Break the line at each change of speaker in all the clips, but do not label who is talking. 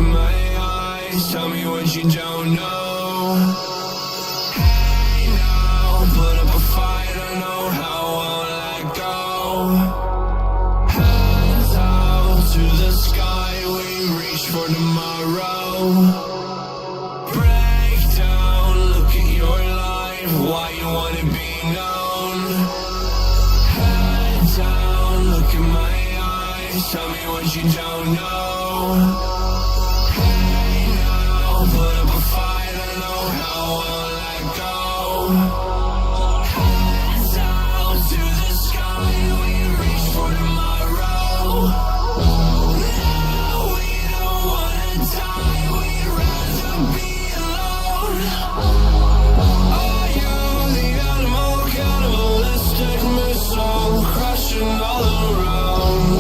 in my eyes, tell me what you don't know. Hey now, put up a fight, I know how I won't let go. Hands out to the sky, we reach for tomorrow. Break down, look at your life, why you wanna be known. Head down, look in my eyes, tell me what you don't know. Hey now, put up a fight, I know how I won't let go. Hands out to the sky, we reach for tomorrow. Now we don't wanna die, we'd rather be alone. Are you the animal, cannibalistic missile, crashing all around?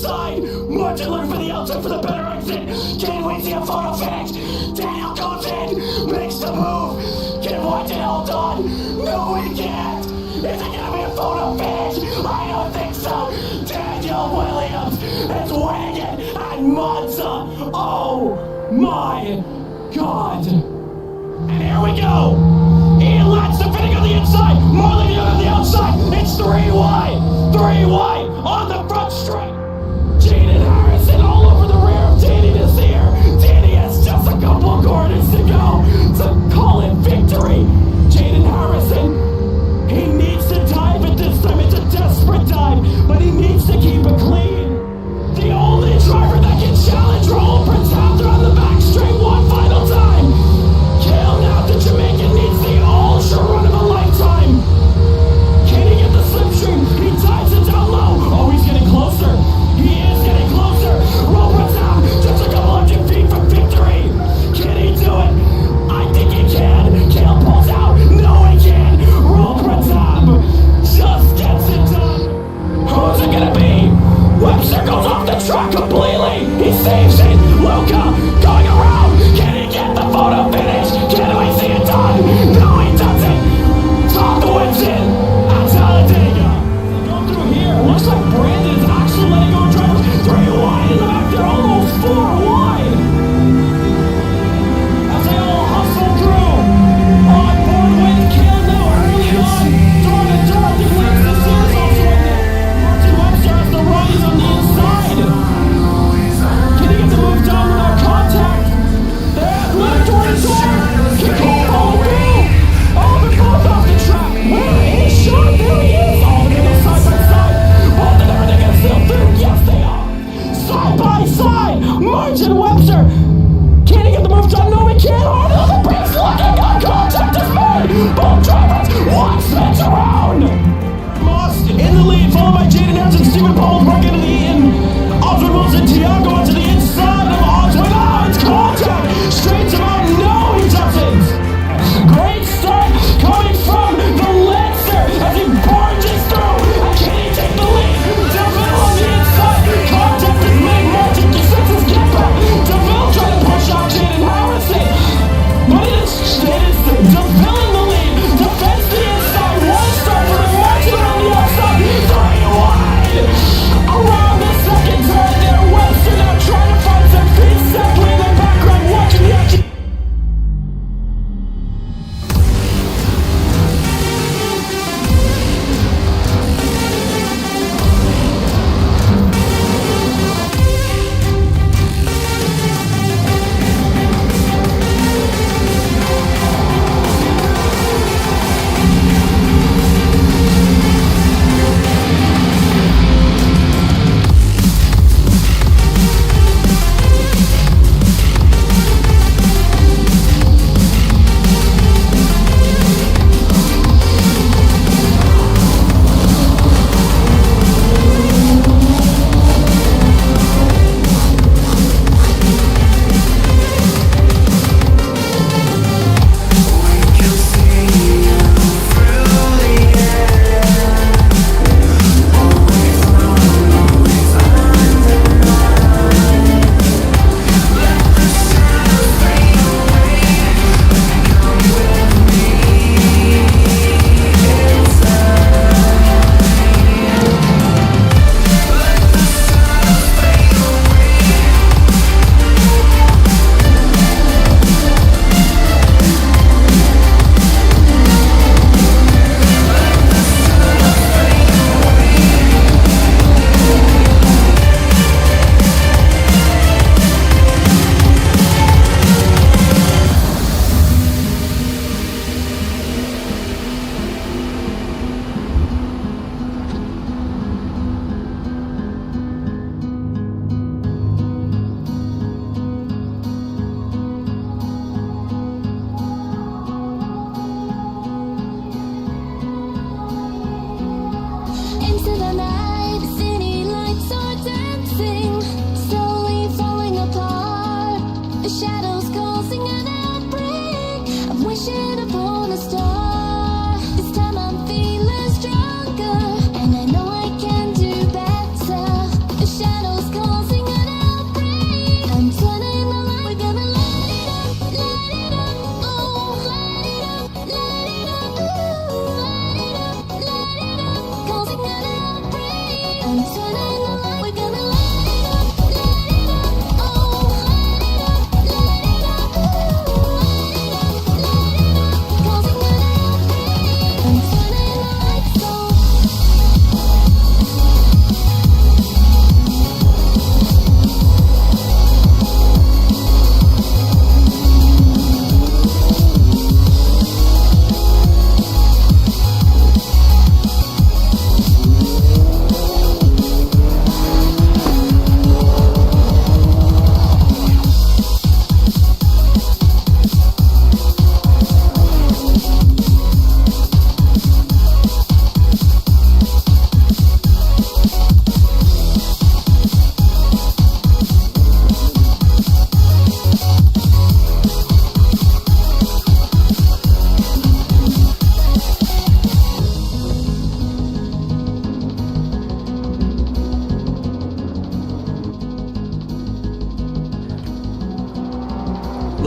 inside. Martin looking for the outside for the better exit. Can't wait to see a photo finish. Daniel goes in, makes the move. Can Martin hold on? No, he can't. Is it gonna be a photo finish? I don't think so. Daniel Williams is winning at Monza. Oh my God. And here we go. Ian Latson fitting on the inside. Marley Young on the outside. It's 3 wide. 3 wide on the front straight. Jaden Harrison all over the rear of Danny this year. Danny has just a couple corners to go to call it victory. Jaden Harrison, he needs to dive at this time. It's a desperate dive, but he needs to keep it clean. The only driver that can challenge Raul Prince Hampton on the back straight one final time. Kill now, the Jamaican needs the ultra run of a lifetime.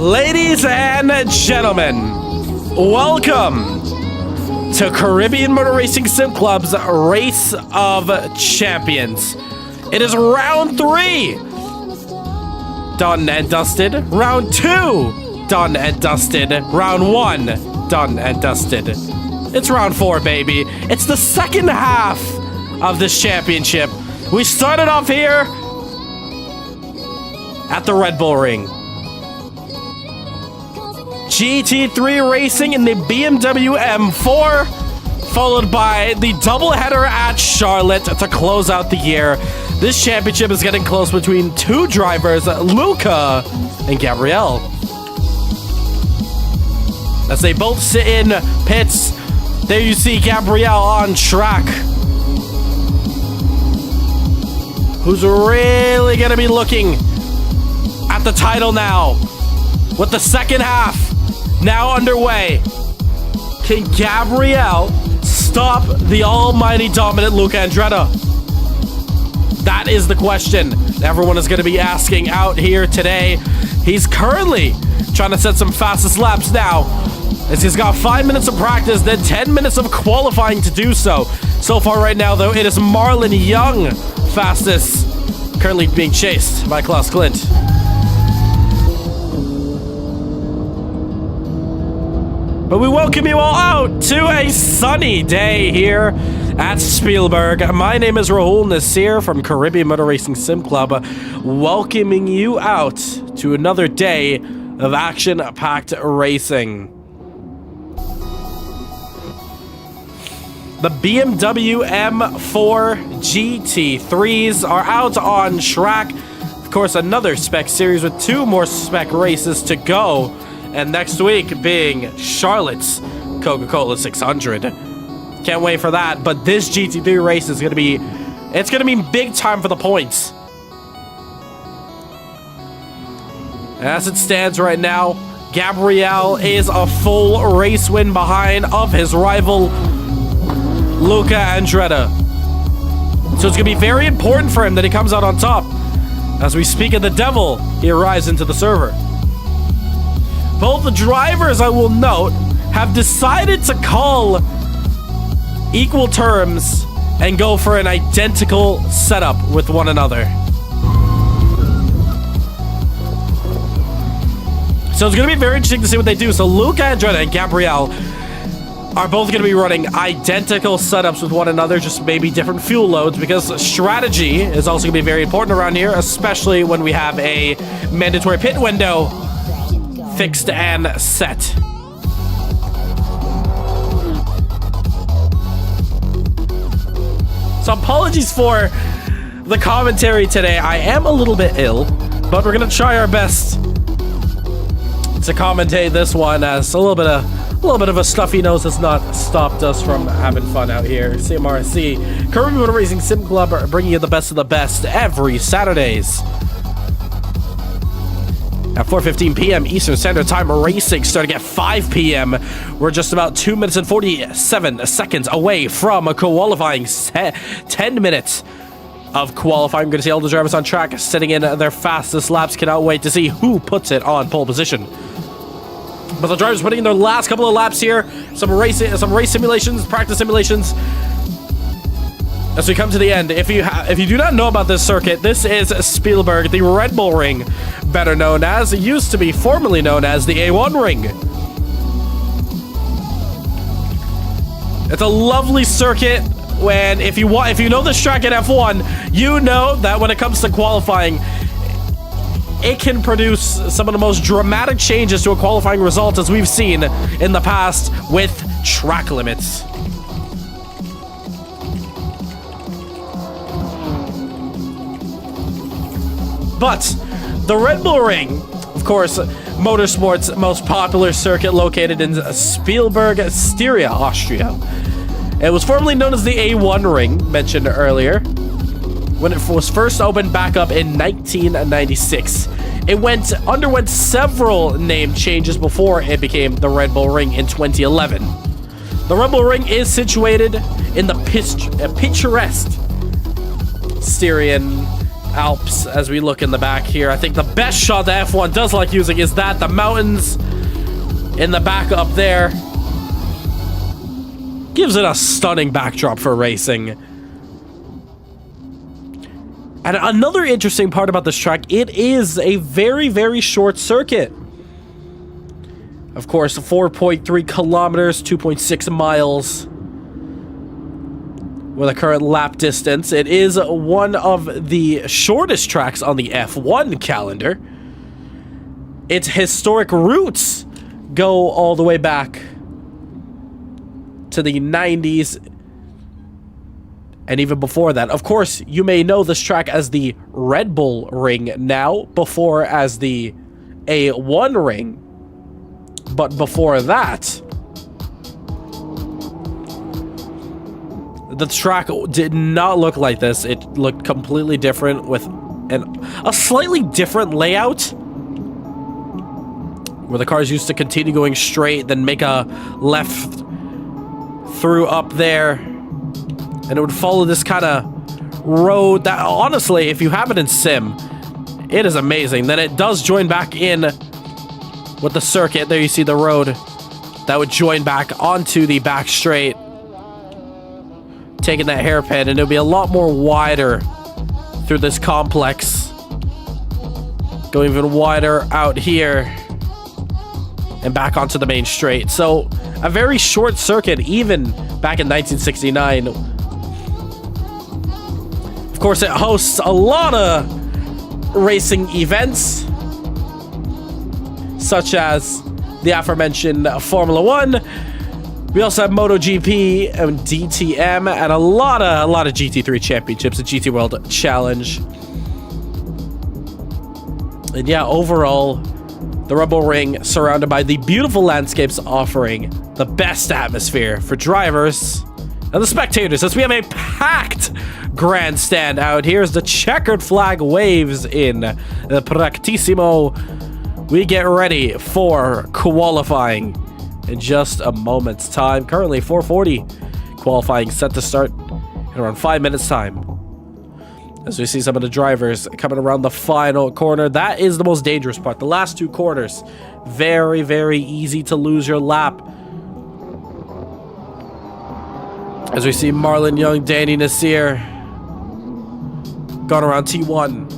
Ladies and gentlemen, welcome to Caribbean Motor Racing Sim Club's Race of Champions. It is round 3. Done and dusted. Round 2. Done and dusted. Round 1. Done and dusted. It's round 4, baby. It's the second half of this championship. We started off here at the Redbull Ring. GT3 racing in the BMW M4, followed by the doubleheader at Charlotte to close out the year. This championship is getting close between two drivers, Luca and Gabrielle. As they both sit in pits, there you see Gabrielle on track. Who's really going to be looking at the title now with the second half now underway? Can Gabrielle stop the almighty dominant Luca Andretti? That is the question everyone is going to be asking out here today. He's currently trying to set some fastest laps now, as he's got 5 minutes of practice, then 10 minutes of qualifying to do so. So far right now, though, it is Marlon Young fastest, currently being chased by Klaus Clint. But we welcome you all out to a sunny day here at Spielberg. My name is Rahul Nasir from Caribbean Motor Racing Sim Club, welcoming you out to another day of action-packed racing. The BMW M4 GT3s are out on track. Of course, another spec series with 2 more spec races to go. And next week being Charlotte's Coca-Cola 600. Can't wait for that. But this GT3 race is going to be... it's going to be big time for the points. As it stands right now, Gabrielle is a full race win behind of his rival, Luca Andretti. So it's going to be very important for him that he comes out on top. As we speak of the devil, he arrives into the server. Both the drivers, I will note, have decided to call equal terms and go for an identical setup with one another. So it's going to be very interesting to see what they do. So Luca Andretti and Gabrielle are both going to be running identical setups with one another, just maybe different fuel loads, because strategy is also going to be very important around here, especially when we have a mandatory pit window fixed and set. So apologies for the commentary today. I am a little bit ill, but we're gonna try our best to commentate this one, as a little bit of a stuffy nose has not stopped us from having fun out here. CMRSC, Caribbean Motor Racing Sim Club, are bringing you the best of the best every Saturdays. At 4:15 p.m. Eastern Standard Time, racing starting at 5 p.m. We're just about 2 minutes and 47 seconds away from a qualifying 10 minutes of qualifying. We're going to see all the drivers on track sitting in their fastest laps. Cannot wait to see who puts it on pole position. But the drivers putting in their last couple of laps here. Some race simulations, practice simulations. As we come to the end, if you do not know about this circuit, this is Spielberg, the Redbull Ring, better known as, it used to be formerly known as the A1 Ring. It's a lovely circuit. When if you know this track at F1, you know that when it comes to qualifying, it can produce some of the most dramatic changes to a qualifying result as we've seen in the past with track limits. But the Red Bull Ring, of course, motorsport's most popular circuit, located in Spielberg, Styria, Austria. It was formerly known as the A1 Ring, mentioned earlier, when it was first opened back up in 1996. It underwent several name changes before it became the Red Bull Ring in 2011. The Red Bull Ring is situated in the picturesque Styrian Alps as we look in the back here. I think the best shot that F1 does like using is that the mountains in the back up there. Gives it a stunning backdrop for racing. And another interesting part about this track, it is a very, very short circuit. Of course, 4.3 kilometers, 2.6 miles with a current lap distance. It is one of the shortest tracks on the F1 calendar. Its historic roots go all the way back to the 90s and even before that. Of course, you may know this track as the Redbull Ring now, before as the A1 Ring. But before that, the track did not look like this. It looked completely different with a slightly different layout, where the cars used to continue going straight, then make a left through up there, and it would follow this kind of road that, honestly, if you have it in sim, it is amazing. Then it does join back in with the circuit. There you see the road that would join back onto the back straight, taking that hairpin, and it'll be a lot more wider through this complex, going even wider out here and back onto the main straight. So a very short circuit, even back in 1969. Of course, it hosts a lot of racing events, such as the aforementioned Formula 1. We also have MotoGP and DTM, and a lot of GT3 championships, the GT World Challenge. And yeah, overall, the Redbull Ring, surrounded by the beautiful landscapes, offering the best atmosphere for drivers and the spectators, as we have a packed grandstand out here as the checkered flag waves in the Practissimo. We get ready for qualifying in just a moment's time. Currently 4:40 qualifying, set to start in around 5 minutes time, as we see some of the drivers coming around the final corner. That is the most dangerous part. The last two corners, very, very easy to lose your lap, as we see Marlon Young, Danny Nasir going around T1.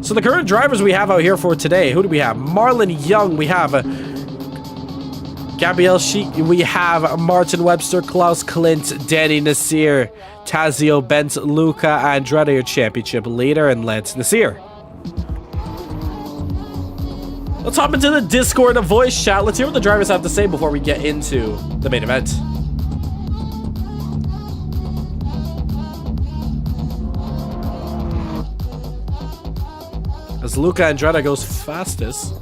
So the current drivers we have out here for today, who do we have? Marlon Young, we have Gabriel Sheik, we have Martin Webster, Klaus Klint, Danny Nasir, Tazio Bent, Luca Andretti, your championship leader, and Lance Nasir. Let's hop into the Discord and voice chat. Let's hear what the drivers have to say before we get into the main event. As Luca Andretti goes fastest.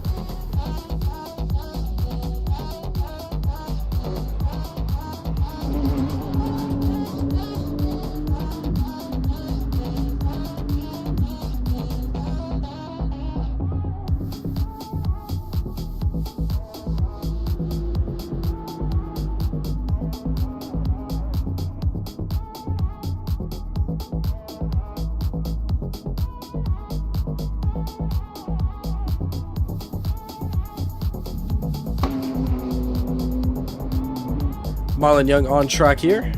Marlon Young on track here.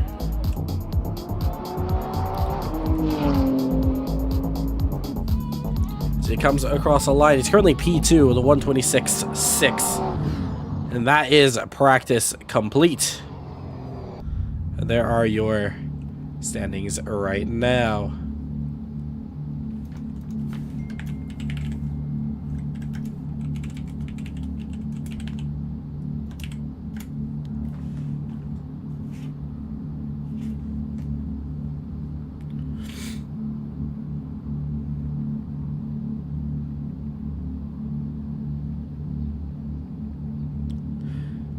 So he comes across the line. He's currently P2 with a 126.6. And that is practice complete. And there are your standings right now.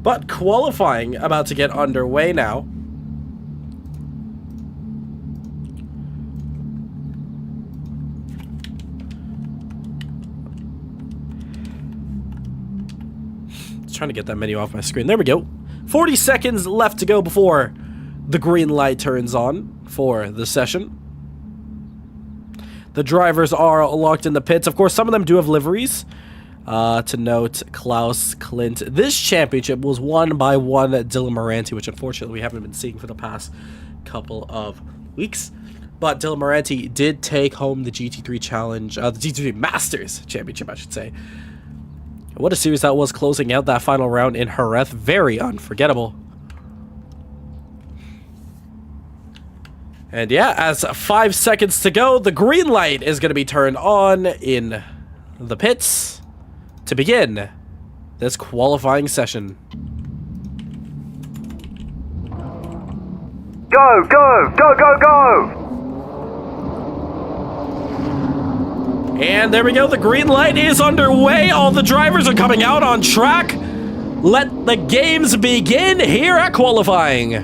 But qualifying about to get underway now. Just trying to get that menu off my screen. There we go. 40 seconds left to go before the green light turns on for the session. the drivers are locked in the pits. Of course, some of them do have liveries. To note, Klaus Klint. This championship was won by one Dylan Moranti, which unfortunately we haven't been seeing for the past couple of weeks. But Dylan Moranti did take home the GT3 Challenge, the GT3 Masters Championship, I should say. What a series that was, closing out that final round in Jerez. Very unforgettable. And yeah, as 5 seconds to go, the green light is going to be turned on in the pits to begin this qualifying session.
Go, go, go, go, go!
And there we go, the green light is underway. All the drivers are coming out on track. Let the games begin here at qualifying.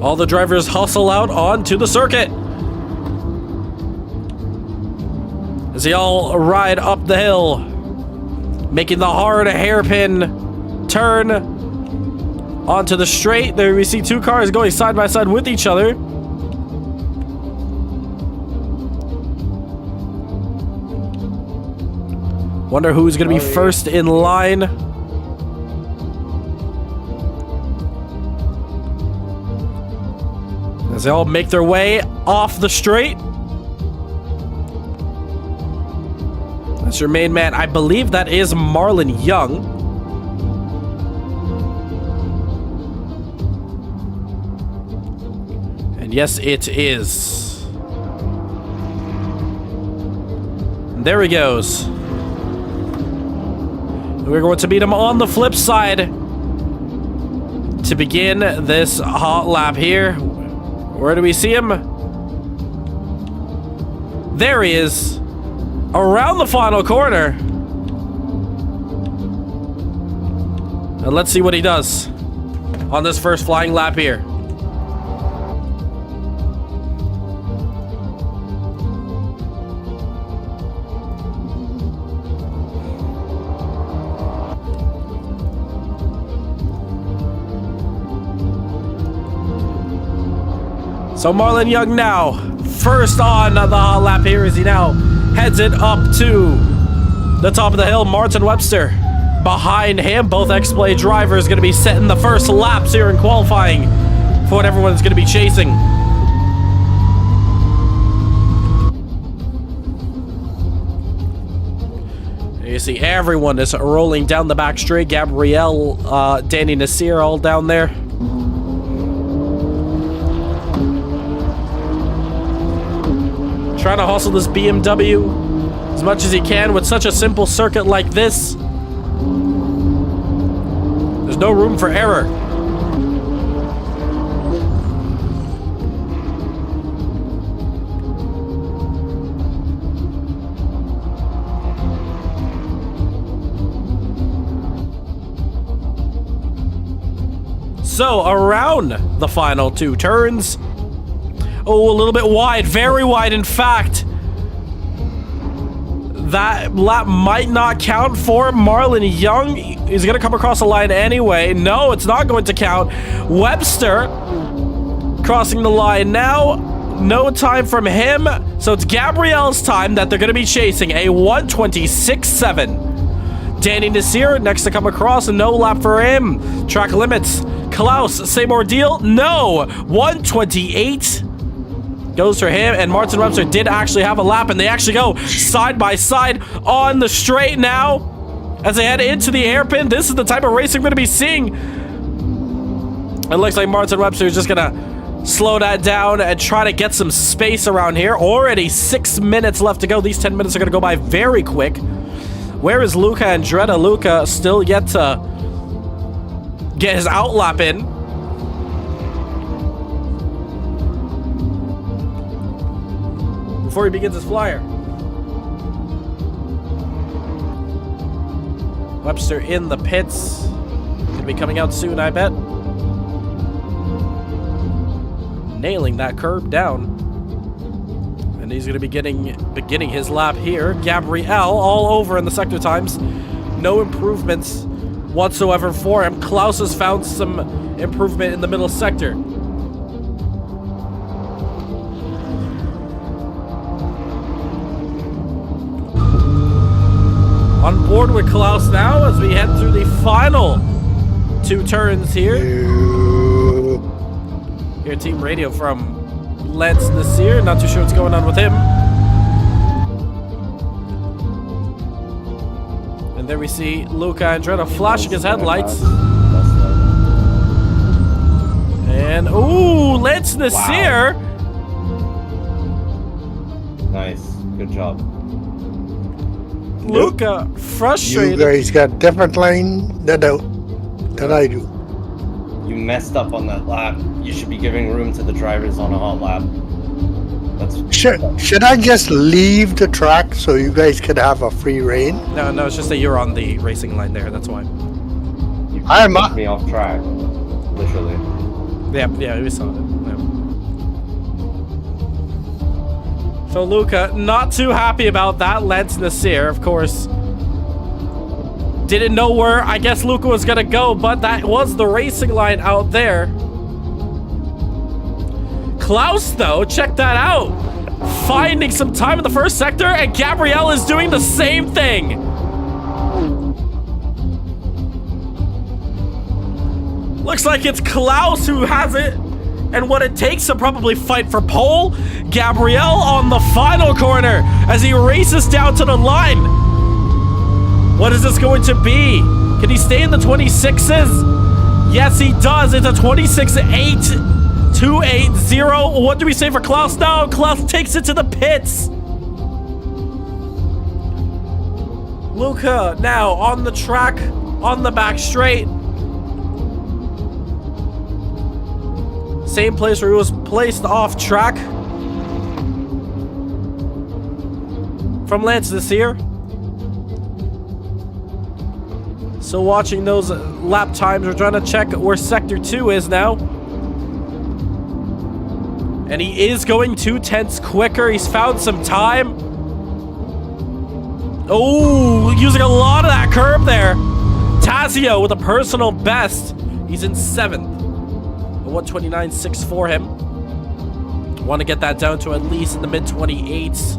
All the drivers hustle out onto the circuit as they all ride up the hill, making the hard hairpin turn onto the straight. There we see two cars going side by side with each other. Wonder who's going to be first in line. As they all make their way off the straight. That's your main man. I believe that is Marlon Young. And yes, it is. And there he goes. We're going to meet him on the flip side to begin this hot lap here. Where do we see him? There he is. Around the final corner. And let's see what he does on this first flying lap here. So Marlon Young now, first on the hot lap here as he now heads it up to the top of the hill. Martin Webster behind him. Both X-Play drivers going to be setting the first laps here in qualifying for what everyone's going to be chasing. You see everyone is rolling down the back straight. Gabrielle, Danny Nasir all down there. Trying to hustle this BMW as much as he can with such a simple circuit like this. There's no room for error. So around the final two turns. Oh, a little bit wide, very wide, in fact. That lap might not count for Marlon Young. He's going to come across the line anyway. No, it's not going to count. Webster crossing the line now. No time from him. So it's Gabrielle's time that they're going to be chasing. A 1:26.7. Danny Nasir next to come across. No lap for him. Track limits. Klaus, same ordeal. No. 1:28. Goes for him, and Martin Webster did actually have a lap, and they actually go side by side on the straight now as they head into the hairpin. This is the type of racing we're going to be seeing. It looks like Martin Webster is just going to slow that down and try to get some space around here. Already 6 minutes left to go. These 10 minutes are going to go by very quick. Where is Luca Andretta? Luca still yet to get his outlap in. Before he begins his flyer. Webster in the pits. Gonna be coming out soon, I bet. Nailing that curb down. And he's gonna be beginning his lap here. Gabrielle all over in the sector times. No improvements whatsoever for him. Klaus has found some improvement in the middle sector. On board with Klaus now as we head through the final 2 turns here. Here, team radio from Lance Nasir. Not too sure what's going on with him. And there we see Luca Andretta flashing his headlights. And, ooh, Lance Nasir.
Wow. Nice. Good job.
Luca frustrated.
You guys got different lane than I do.
You messed up on that lap. You should be giving room to the drivers on a hot lap. That's
Should I just leave the track so you guys could have a free reign?
No, it's just that you're on the racing line there. That's why.
you
I'm
pushed me off track. Literally.
Yeah, we saw it. Yeah. So Luca, not too happy about that. Lance Nasir, of course, didn't know where, I guess, Luca was gonna go, but that was the racing line out there. Klaus, though, check that out. Finding some time in the first sector, and Gabrielle is doing the same thing. Looks like it's Klaus who has it, and what it takes to probably fight for pole. Gabrielle on the final corner as he races down to the line. What is this going to be? Can he stay in the 26s? Yes, he does. It's a 26.8280. What do we say for Klaus now? Klaus takes it to the pits. Luca now on the track, on the back straight. Same place where he was placed off track. From Lance this year. So watching those lap times, we're trying to check where Sector 2 is now. And he is going 2/10 quicker. He's found some time. Oh, using a lot of that curb there. Tazio with a personal best. He's in 7th. A 129.6 for him. Want to get that down to at least in the mid-28s.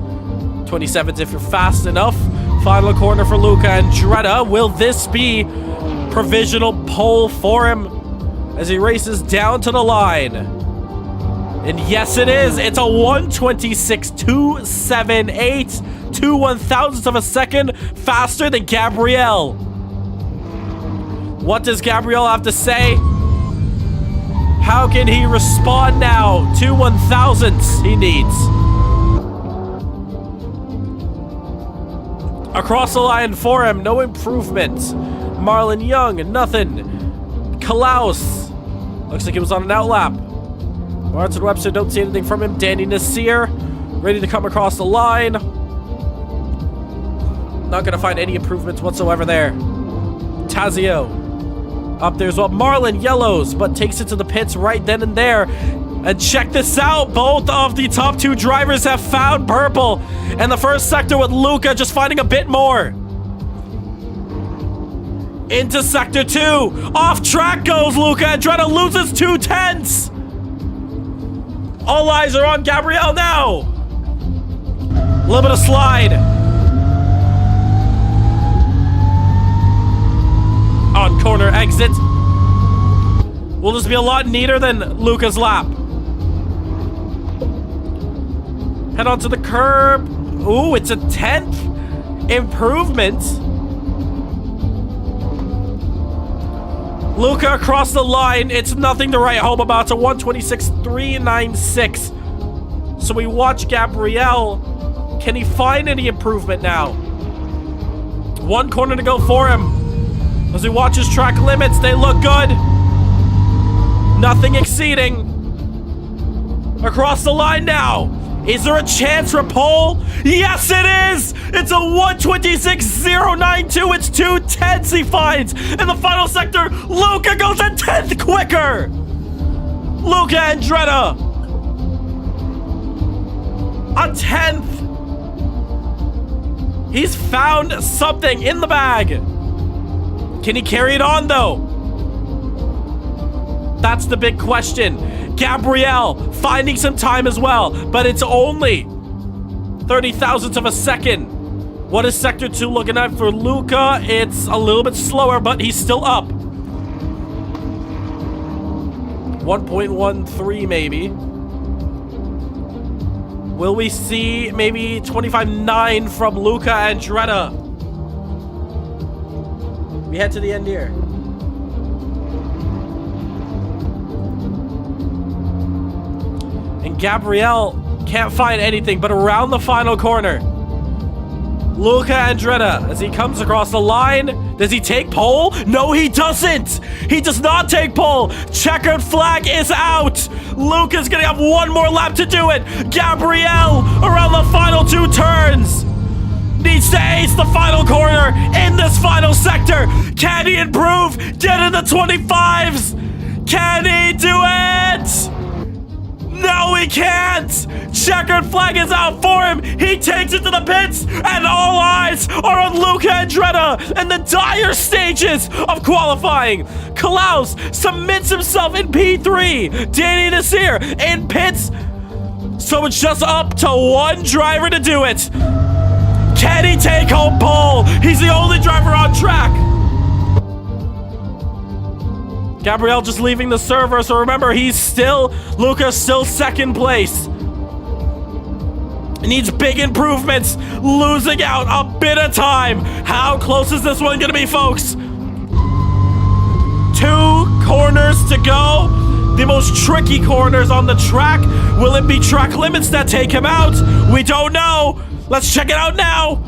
27s if you're fast enough. Final corner for Luca Andretta. Will this be provisional pole for him as he races down to the line? And yes, it is. It's a 126.278. 2/1000ths of a second faster than Gabrielle. What does Gabrielle have to say? How can he respond now? 2/1000ths he needs. Across the line for him, no improvement. Marlon Young, nothing. Klaus, looks like he was on an outlap. Martin Webster, don't see anything from him. Danny Nasir, ready to come across the line. Not gonna find any improvements whatsoever there. Tazio, up there as well. Marlon yellows, but takes it to the pits right then and there. And check this out, both of the top 2 drivers have found purple. And the first sector with Luca just finding a bit more. Into Sector 2. Off track goes Luca Andretta, loses 2/10. All eyes are on Gabrielle now. A little bit of slide. On corner exit. Will this be a lot neater than Luca's lap? Head onto the curb. Ooh, it's a 10th improvement. Luca across the line. It's nothing to write home about. It's a 126.396. So we watch Gabrielle. Can he find any improvement now? 1 corner to go for him. As we watch his track limits, they look good. Nothing exceeding. Across the line now. Is there a chance for pole? Yes, it is! It's a 126.092. It's 2/10ths he finds. In the final sector, Luca goes a 10th quicker. Luca Andretta. A 10th. He's found something in the bag. Can he carry it on, though? That's the big question. Gabriel finding some time as well, but it's only 30 thousandths of a second. What is Sector 2 looking at for Luca? It's a little bit slower, but he's still up. 1.13 maybe. Will we see maybe 25.9 from Luca Andretta? We head to the end here. And Gabriel can't find anything, but around the final corner, Luca Andretta, as he comes across the line, does he take pole? No, he doesn't. He does not take pole. Checkered flag is out. Luca's gonna have one more lap to do it. Gabriel, around the final 2 turns, needs to ace the final corner in this final sector. Can he improve? Get in the 25s. Can he do it? No, he can't! Checkered flag is out for him! He takes it to the pits, and all eyes are on Luca Andretta and the dire stages of qualifying. Klaus submits himself in P3. Danny Nasir in pits. So it's just up to one driver to do it. Can he take home pole? He's the only driver on track. Gabriel just leaving the server, so remember, Luca's still second place. He needs big improvements, losing out a bit of time. How close is this one gonna be, folks? 2 corners to go. The most tricky corners on the track. Will it be track limits that take him out? We don't know. Let's check it out now.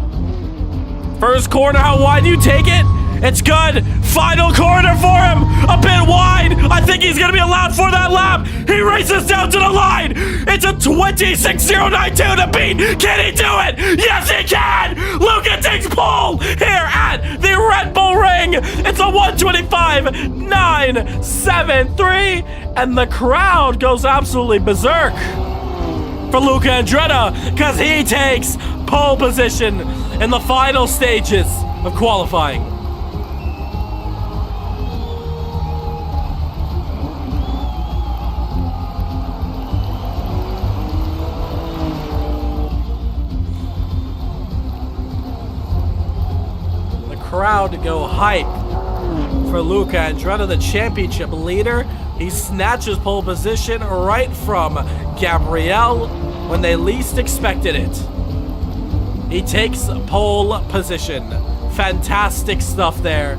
First corner, how wide do you take it? It's good. Final corner for him. A bit wide. I think he's going to be allowed for that lap. He races down to the line. It's a 26.092 to beat. Can he do it? Yes, he can. Luca takes pole here at the Red Bull Ring. It's a 125.973. And the crowd goes absolutely berserk for Luca Andretta because he takes pole position in the final stages of qualifying. Crowd to go hype for Luca Andretta, the championship leader. He snatches pole position right from Gabriel when they least expected it. He takes pole position. Fantastic stuff there.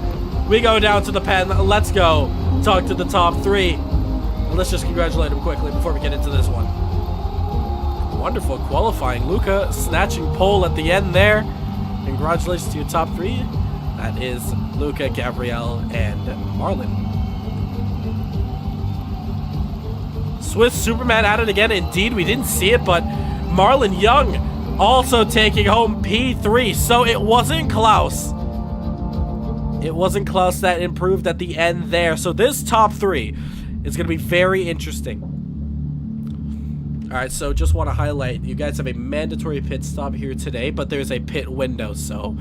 We go down to the pen. Let's go talk to the top 3. And let's just congratulate him quickly before we get into this one. Wonderful qualifying. Luca snatching pole at the end there. Congratulations to your top 3. That is Luca, Gabriel, and Marlon. Swiss Superman at it again. Indeed, we didn't see it, but Marlon Young also taking home P3. So it wasn't Klaus. It wasn't Klaus that improved at the end there. So this top 3 is going to be very interesting. All right, so just want to highlight, you guys have a mandatory pit stop here today, but there's a pit window. So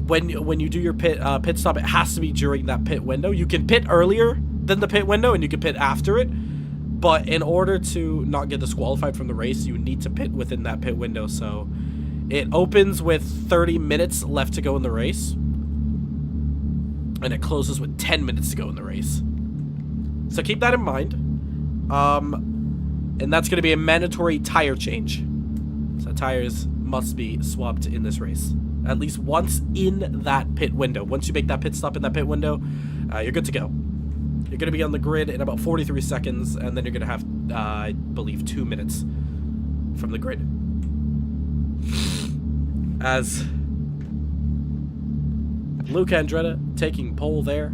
when you do your pit stop, it has to be during that pit window. You can pit earlier than the pit window, and you can pit after it. But in order to not get disqualified from the race, you need to pit within that pit window. So it opens with 30 minutes left to go in the race, and it closes with 10 minutes to go in the race. So keep that in mind. And that's going to be a mandatory tire change. So tires must be swapped in this race at least once in that pit window. Once you make that pit stop in that pit window, you're good to go. You're going to be on the grid in about 43 seconds, and then you're going to have, I believe, 2 minutes from the grid. As Luca Andretta taking pole there.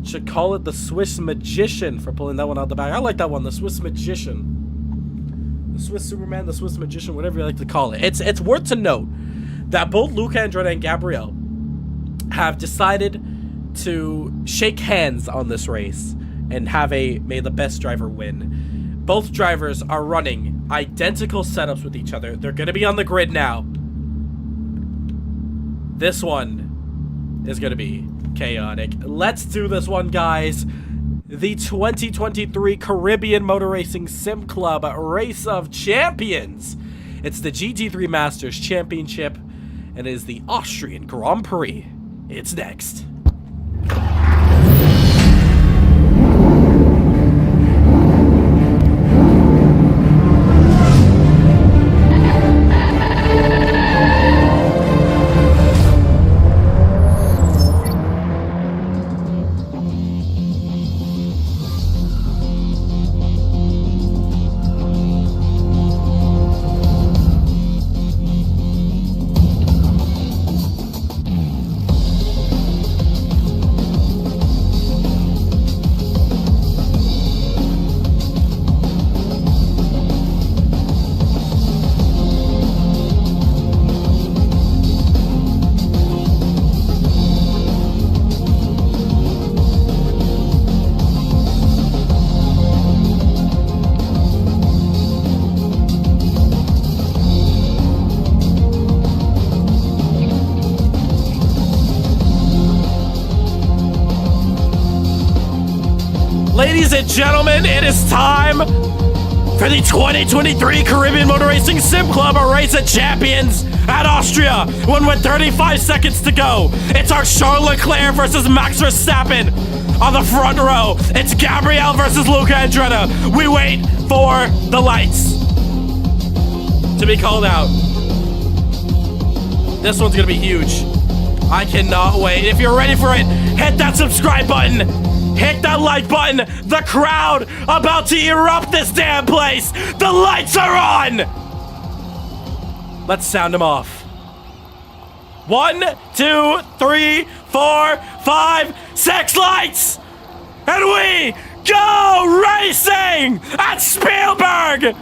Should call it the Swiss Magician for pulling that one out the back. I like that one, the Swiss Magician. The Swiss Superman, the Swiss Magician, whatever you like to call it. It's worth to note that both Luca Andretta and Gabriel have decided to shake hands on this race and have a may the best driver win. Both drivers are running identical setups with each other. They're going to be on the grid now. This one is going to be chaotic. Let's do this one, guys. The 2023 Caribbean Motor Racing Sim Club Race of Champions. It's the GT3 Masters Championship, and it is the Austrian Grand Prix. It's next. Ladies and gentlemen, it is time for the 2023 Caribbean Motor Racing Sim Club Race of Champions at Austria. With 35 seconds to go, it's our Charles Leclerc versus Max Verstappen. On the front row, it's Gabriel versus Luca Andretti. We wait for the lights to be called out. This one's gonna be huge. I cannot wait. If you're ready for it, hit that subscribe button. Hit that like button. The crowd about to erupt this damn place. The lights are on. Let's sound them off. 1, 2, 3, 4, 5, 6 lights. And we go racing at Spielberg.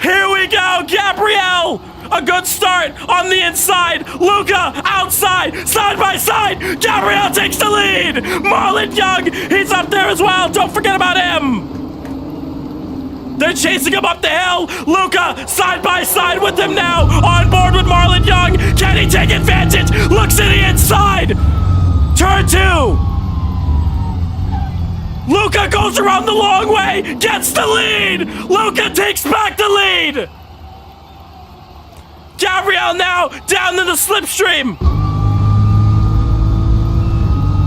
Here we go, Gabriel. A good start on the inside. Luca outside, side by side. Gabriel takes the lead. Marlon Young, he's up there as well. Don't forget about him. They're chasing him up the hill. Luca side by side with him now. On board with Marlon Young. Can he take advantage? Looks to the inside. Turn 2. Luca goes around the long way. Gets the lead. Luca takes back the lead. Gabriel now down in the slipstream.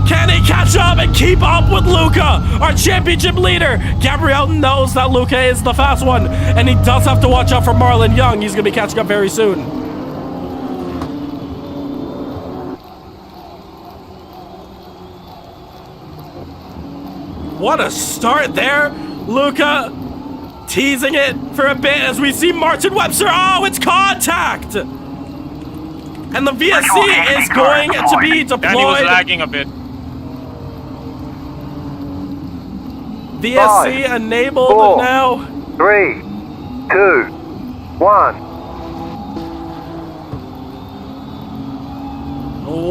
Can he catch up and keep up with Luca, our championship leader? Gabriel knows that Luca is the fast one, and he does have to watch out for Marlon Young. He's going to be catching up very soon. What a start there. Luca teasing it for a bit as we see Martin Webster. Oh, it's contact! And the VSC is going to be deployed.
Danny was lagging a bit.
VSC
5,
enabled
4,
now.
3, 2, 1.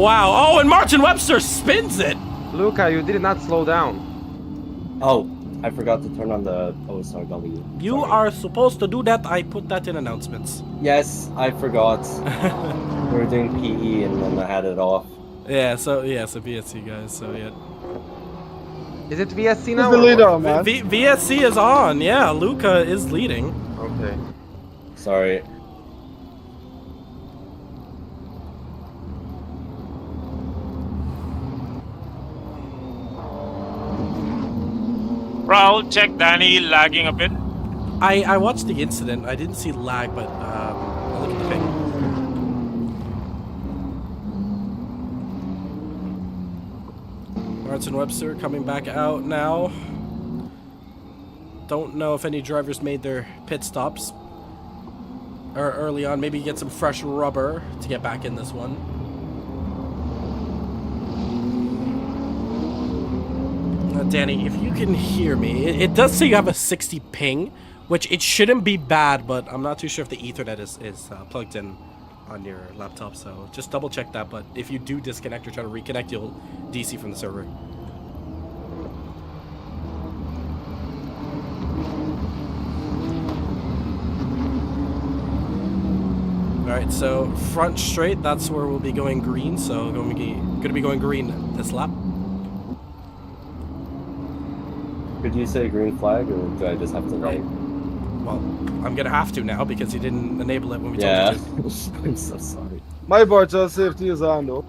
Wow. Oh, and Martin Webster spins it.
Luca, you did not slow down.
Oh, I forgot to turn on the OSRW.
You are supposed to do that. I put that in announcements.
Yes, I forgot. We were doing PE and then I had it off.
So VSC guys. So yeah.
Is it VSC now?
Who's the leader, man?
VSC is on. Yeah, Luca is leading.
Okay.
Sorry.
Raul, check Danny lagging a bit.
I watched the incident. I didn't see lag, but I'll look at the ping. Martin Webster coming back out now. Don't know if any drivers made their pit stops or early on. Maybe get some fresh rubber to get back in this one. Danny, if you can hear me, it does say you have a 60 ping, which it shouldn't be bad, but I'm not too sure if the Ethernet is plugged in on your laptop, so just double check that. But if you do disconnect or try to reconnect, you'll DC from the server. right, so front straight, that's where we'll be going green, so going to be going green this lap.
Could you say green flag, or do I just have to wait?
Well, I'm going to have to now because you didn't enable it when we
Yeah.
told you to.
I'm so sorry.
My virtual safety is on though.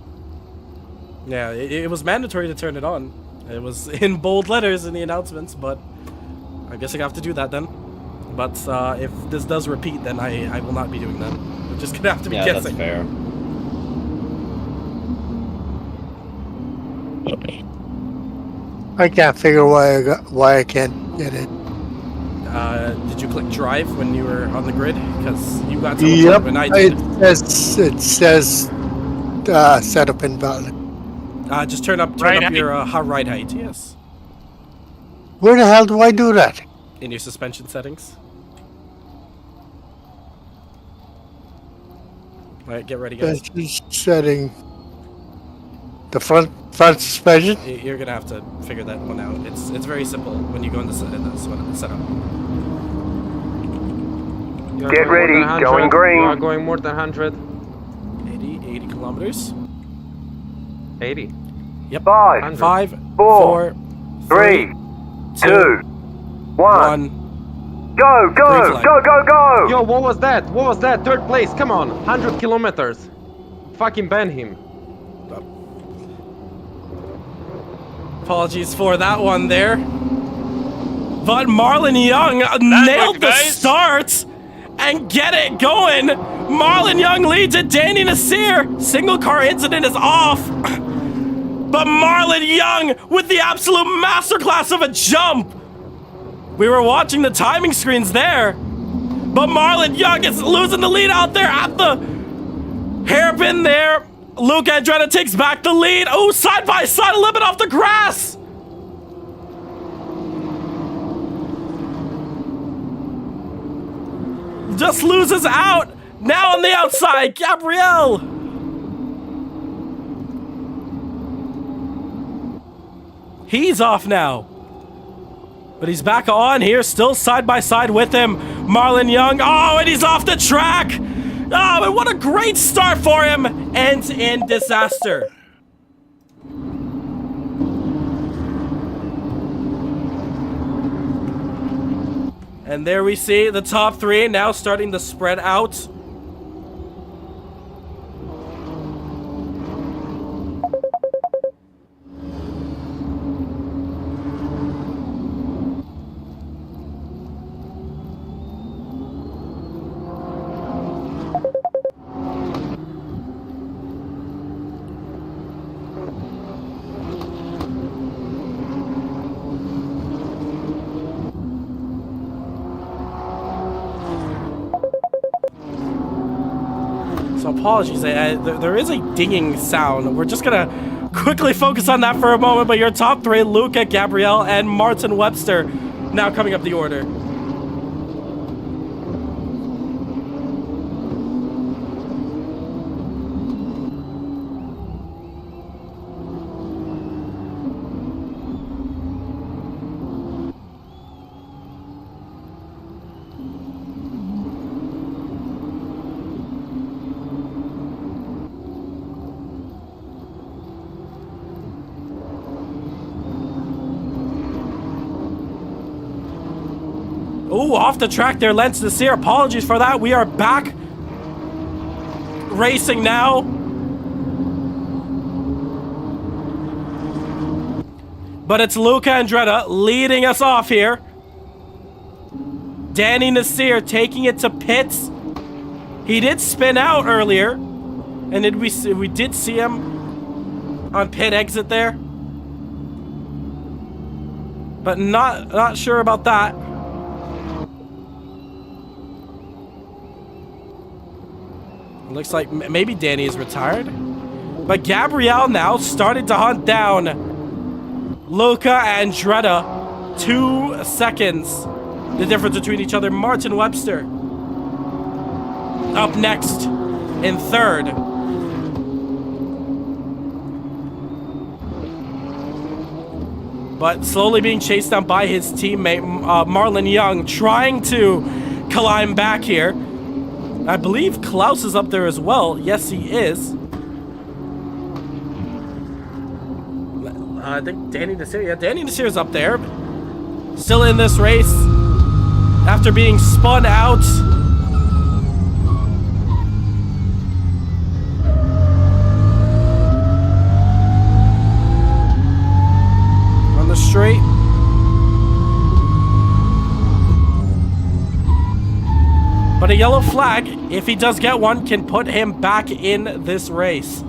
Yeah, it was mandatory to turn it on. It was in bold letters in the announcements, but I guess I have to do that then. But if this does repeat, then I will not be doing that. We're just gonna have to be guessing.
That's fair.
I can't figure why I can't get it.
Did you click drive when you were on the grid? Because you got to
Yep,
when I did.
it says setup invalid.
Just turn up
Right
your ride height. Yes,
Where the hell do I do that?
in your suspension settings. All right, get ready, guys.
Setting the front suspension.
You're gonna have to figure that one out. It's very simple when you go in the setup.
You are
Get
going more
ready,
than 100.
going green.
You are going more than 100.
80 kilometers.
80.
Yep.
5,
5,
4, 3, 2, 1. Go,
Green
go,
flag.
go, go, go!
Yo, what was that? What was that? Third place. Come on. 100 kilometers. Fucking ban him.
Apologies for that one there. But Marlon Young nailed the
guys.
start and get it going. Marlon Young leads it. Danny Nasir. Single car incident is off. But Marlon Young with the absolute masterclass of a jump. We were watching the timing screens there. But Marlon Young is losing the lead out there at the hairpin there. Luke Andretti takes back the lead. Oh, side by side, a little bit off the grass. Just loses out. Now on the outside, Gabrielle. He's off now. But he's back on here, still side by side with him. Marlon Young. Oh, and he's off the track. Oh, and what a great start for him. Ends in disaster. And there we see the top three now starting to spread out. So apologies, there is a dinging sound. We're just gonna quickly focus on that for a moment, but your top three, Luca, Gabrielle, and Martin Webster, now coming up the order. Ooh, off the track there, Lance Nasir. Apologies for that. We are back racing now. But it's Luca Andretti leading us off here. Danny Nasir taking it to pits. He did spin out earlier. And we did see him on pit exit there. But not sure about that. Looks like maybe Danny is retired. But Gabrielle now started to hunt down Luca Andretti. 2 seconds. The difference between each other. Martin Webster up next in third. But slowly being chased down by his teammate Marlon Young, trying to climb back here. I believe Klaus is up there as well. Yes, he is. I think Danny Nasir. Yeah, Danny Nasir is up there. Still in this race after being spun out. On the straight. But a yellow flag, if he does get one, can put him back in this race.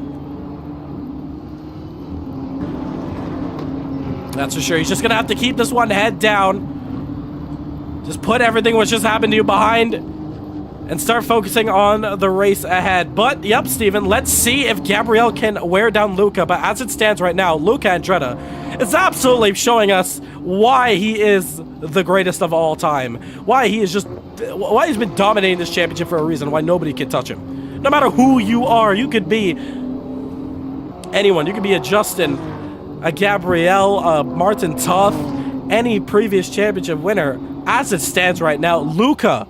That's for sure. He's just going to have to keep this one head down. Just put everything what just happened to you behind and start focusing on the race ahead. But, yep, Steven, let's see if Gabriel can wear down Luca. But as it stands right now, Luca Andretti is absolutely showing us why he is the greatest of all time. Why he's been dominating this championship for a reason. Why nobody can touch him. No matter who you are, you could be anyone. You could be a Justin, a Gabriel, a Martin Toth, any previous championship winner. As it stands right now, Luca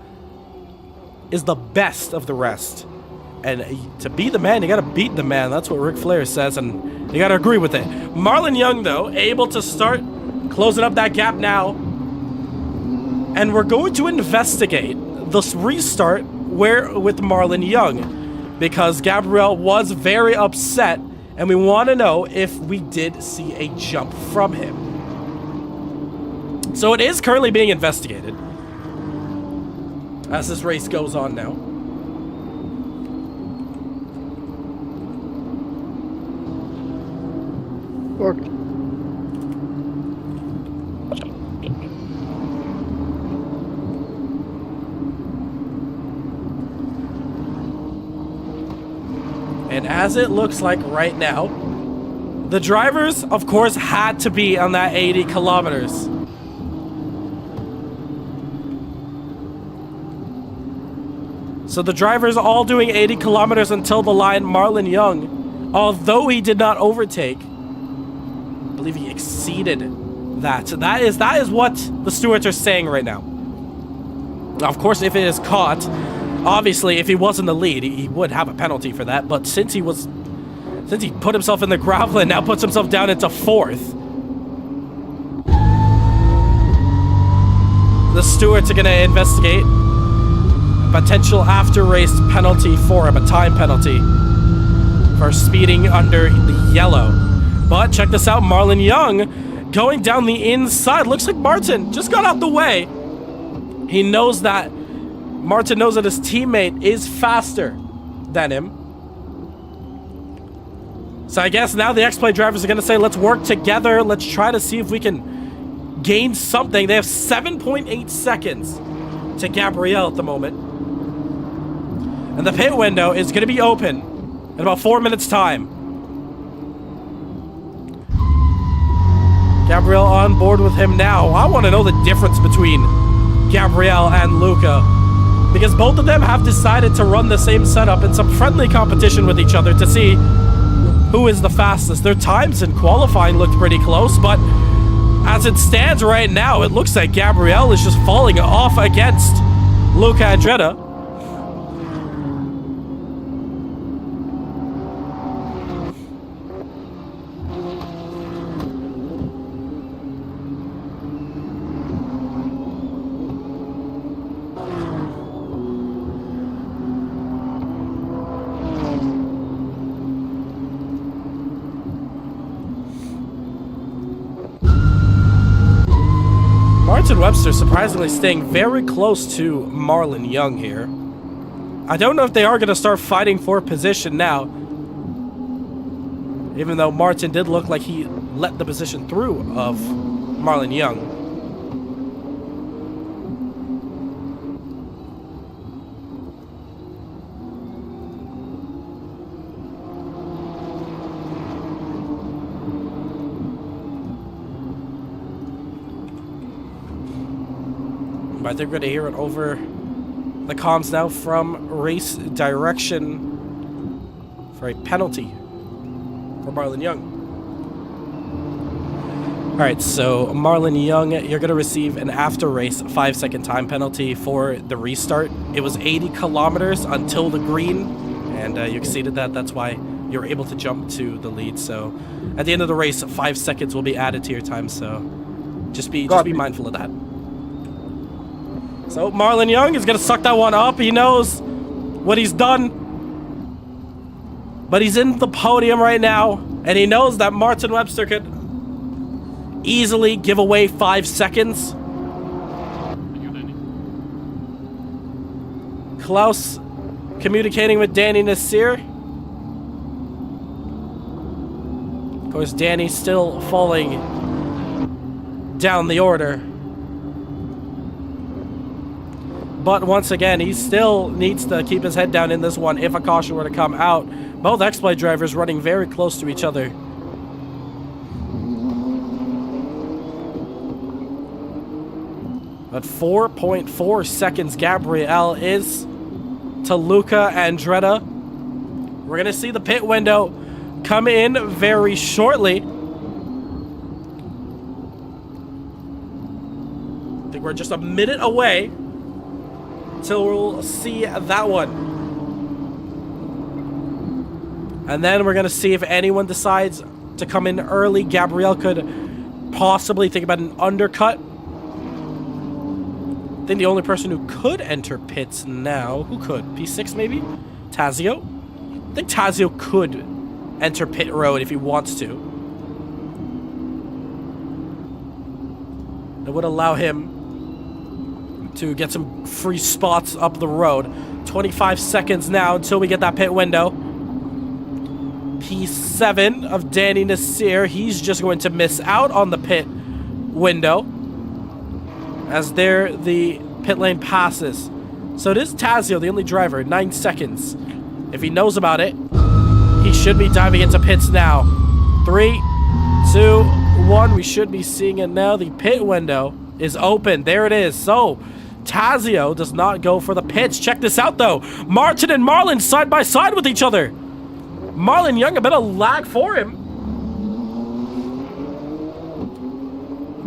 is the best of the rest. And to be the man, you gotta beat the man. That's what Ric Flair says, and you gotta agree with it. Marlon Young, though, able to start closing up that gap now. And we're going to investigate this restart with Marlon Young, because Gabriel was very upset, and we want to know if we did see a jump from him. So it is currently being investigated as this race goes on now.
Worked.
And as it looks like right now, the drivers, of course, had to be on that 80 kilometers. So the drivers all doing 80 kilometers until the line. Marlon Young, although he did not overtake, I believe he exceeded that. That is what the stewards are saying right now. Now, of course, if it is caught, obviously, if he was in the lead, he would have a penalty for that. But since he put himself in the gravel and now puts himself down into fourth, the stewards are going to investigate a potential after-race penalty for him, a time penalty for speeding under the yellow. But check this out, Marlon Young going down the inside. Looks like Martin just got out the way. He knows that Martin knows that his teammate is faster than him. So I guess now the X-Play drivers are going to say, let's work together. Let's try to see if we can gain something. They have 7.8 seconds to Gabriel at the moment. And the pit window is going to be open in about 4 minutes' time. Gabriel on board with him now. I want to know the difference between Gabriel and Luca, because both of them have decided to run the same setup in some friendly competition with each other to see who is the fastest. Their times in qualifying looked pretty close, but as it stands right now, it looks like Gabriel is just falling off against Luca Andretti. Martin Webster surprisingly staying very close to Marlon Young here. I don't know if they are going to start fighting for position now, even though Martin did look like he let the position through of Marlon Young. I think we're going to hear it over the comms now from race direction for a penalty for Marlon Young. Alright, so Marlon Young, you're going to receive an after-race 5-second time penalty for the restart. It was 80 kilometers until the green, and you exceeded that. That's why you're able to jump to the lead. So at the end of the race, 5 seconds will be added to your time, so just be mindful of that. So Marlon Young is going to suck that one up. He knows what he's done. But he's in the podium right now, and he knows that Martin Webster could easily give away 5 seconds. Klaus communicating with Danny Nasir. Of course, Danny's still falling down the order. But once again, he still needs to keep his head down in this one if a caution were to come out. Both exploit drivers running very close to each other. But 4.4 seconds Gabriel is to Luca Andretta. We're going to see the pit window come in very shortly. I think we're just a minute away till we'll see that one. And then we're going to see if anyone decides to come in early. Gabriel could possibly think about an undercut. I think the only person who could enter pits now, who could? P6 maybe? Tazio? I think Tazio could enter pit road if he wants to. That would allow him to get some free spots up the road. 25 seconds now until we get that pit window. P7 of Danny Nasir, he's just going to miss out on the pit window as there the pit lane passes. So it is Tazio, the only driver, 9 seconds. If he knows about it, he should be diving into pits now. 3, 2, 1. We should be seeing it now. The pit window is open. There it is. So Tazio does not go for the pits. Check this out, though. Martin and Marlon side by side with each other. Marlon Young, a bit of lag for him.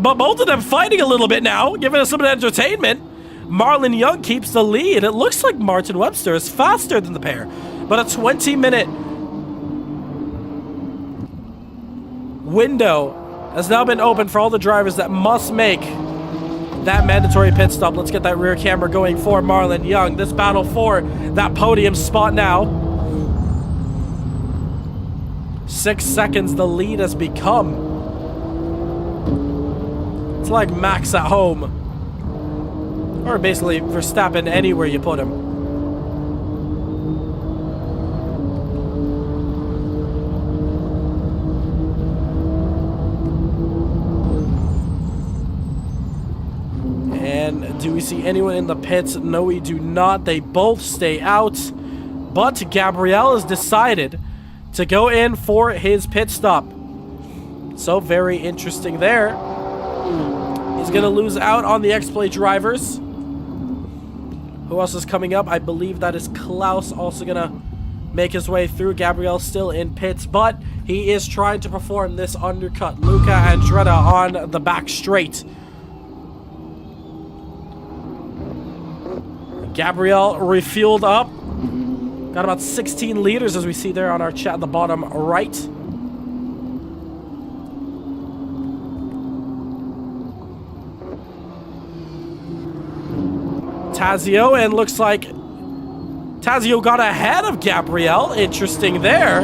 But both of them fighting a little bit now, giving us some entertainment. Marlon Young keeps the lead. It looks like Martin Webster is faster than the pair. But a 20-minute window has now been opened for all the drivers that must make that mandatory pit stop. Let's get that rear camera going for Marlon Young. This battle for that podium spot now. 6 seconds the lead has become. It's like Max at home. Or basically Verstappen anywhere you put him. And do we see anyone in the pits? No, we do not. They both stay out. But Gabriel has decided to go in for his pit stop. So very interesting there. He's going to lose out on the exploit drivers. Who else is coming up? I believe that is Klaus also going to make his way through. Gabriel still in pits, but he is trying to perform this undercut. Luca Andretta on the back straight. Gabriel refueled up. Got about 16 liters as we see there on our chat at the bottom right. Tazio, and looks like Tazio got ahead of Gabriel. Interesting there.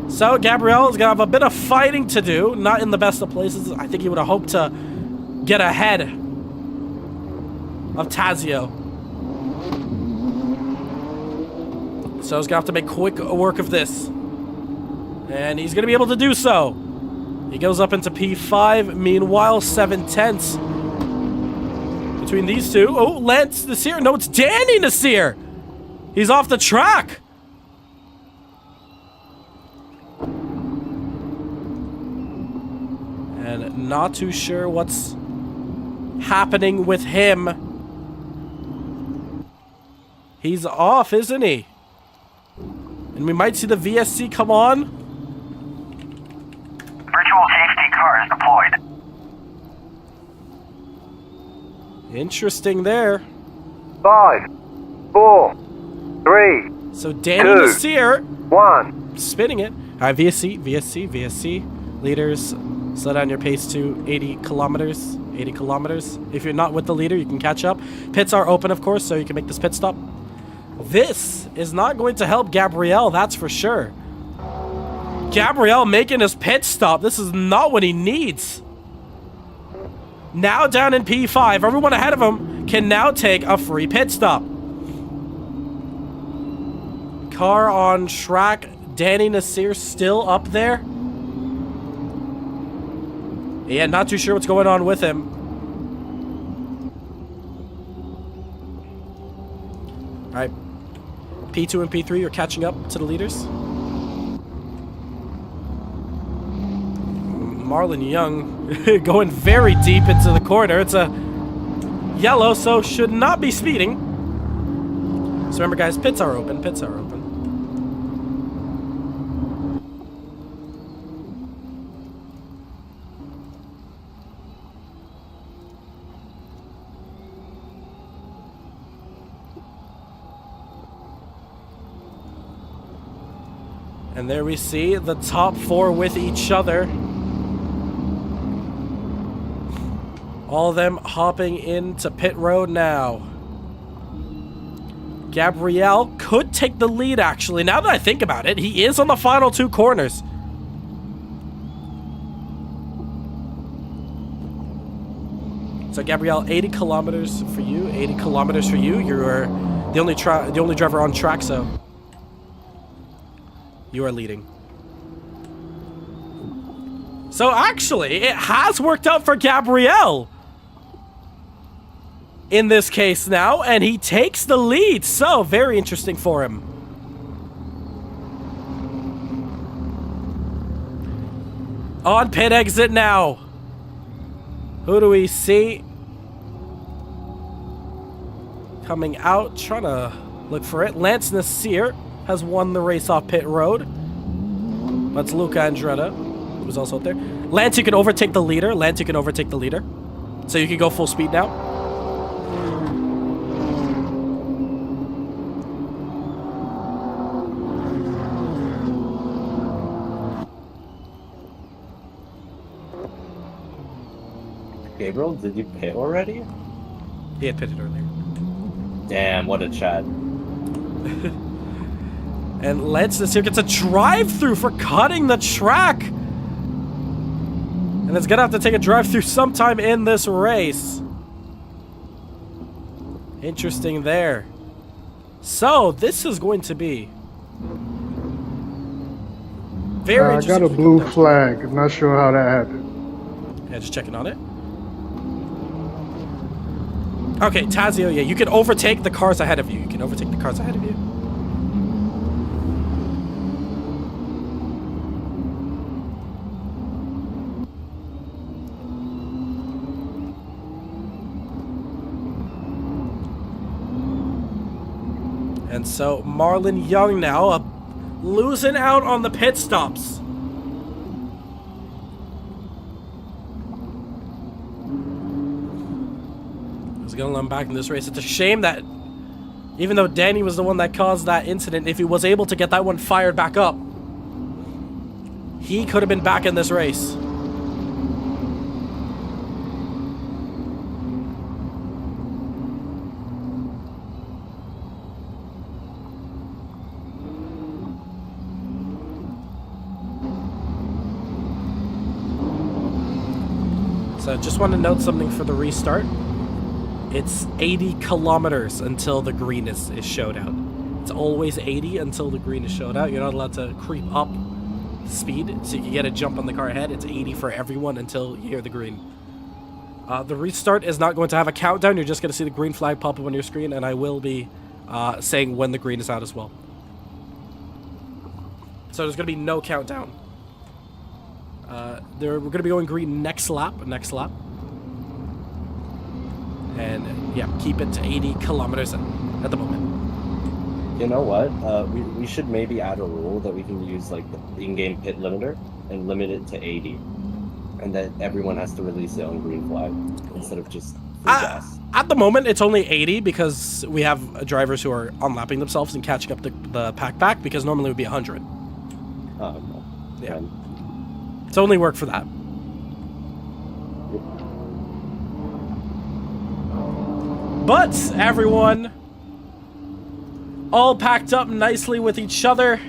So Gabriel is going to have a bit of fighting to do. Not in the best of places. I think he would have hoped to get ahead of Tazio. So he's going to have to make quick work of this. And he's going to be able to do so. He goes up into P5. Meanwhile, 7/10 between these two. Oh, Lance Nasir. No, it's Danny Nasir. He's off the track. And not too sure what's happening with him. He's off, isn't he? And we might see the VSC come on.
Virtual safety cars
Interesting there.
5, 4, 3,
So Danny
2,
Nasir
1.
spinning it. All right, VSC, VSC, VSC. Leaders, slow down your pace to 80 kilometers. 80 kilometers. If you're not with the leader, you can catch up. Pits are open, of course, so you can make this pit stop. This is not going to help Gabriel, that's for sure. Gabriel making his pit stop. This is not what he needs. Now down in P5, everyone ahead of him can now take a free pit stop. Car on track. Danny Nasir still up there. Yeah, not too sure what's going on with him. Alright. P2 and P3 are catching up to the leaders. Marlon Young going very deep into the corner. It's a yellow, so should not be speeding. So remember, guys, pits are open. Pits are open. And there we see the top four with each other. All of them hopping into pit road now. Gabriel could take the lead, actually. Now that I think about it, he is on the final two corners. So Gabriel, 80 kilometers for you. 80 kilometers for you. You're the only driver on track, so you are leading. So actually, it has worked out for Gabriel in this case now, and he takes the lead. So very interesting for him. On pit exit now. Who do we see coming out? Trying to look for it. Lance Nasir has won the race off pit road. That's Luca Andretta, who's also up there. Lance, you can overtake the leader. Lance, you can overtake the leader. So you can go full speed now.
Gabriel, did you pit already?
He had pitted earlier.
Damn, what a Chad.
And Lance Nasir gets a drive-through for cutting the track. And it's gonna have to take a drive-through sometime in this race. Interesting there. So, this is going to be very
I got a blue flag. I'm not sure how that happened.
Yeah, just checking on it. Okay, Tazio, yeah, you can overtake the cars ahead of you. You can overtake the cars ahead of you. And so Marlon Young now losing out on the pit stops. He's gonna let him back in this race. It's a shame that even though Danny was the one that caused that incident, if he was able to get that one fired back up, he could have been back in this race. So just want to note something for the restart. It's 80 kilometers until the green is showed out. It's always 80 until the green is showed out. You're not allowed to creep up speed, so you can get a jump on the car ahead. It's 80 for everyone until you hear the green. The restart is not going to have a countdown. You're just going to see the green flag pop up on your screen, and I will be saying when the green is out as well. So there's going to be no countdown. We're going to be going green next lap. And yeah, keep it to 80 kilometers at the moment.
You know what? We should maybe add a rule that we can use like the in-game pit limiter and limit it to 80. And that everyone has to release their own green flag instead of just free gas.
At the moment, it's only 80 because we have drivers who are unlapping themselves and catching up the pack back, because normally it would be 100.
Oh, okay.
Yeah. It's only work for that. But everyone all packed up nicely with each other.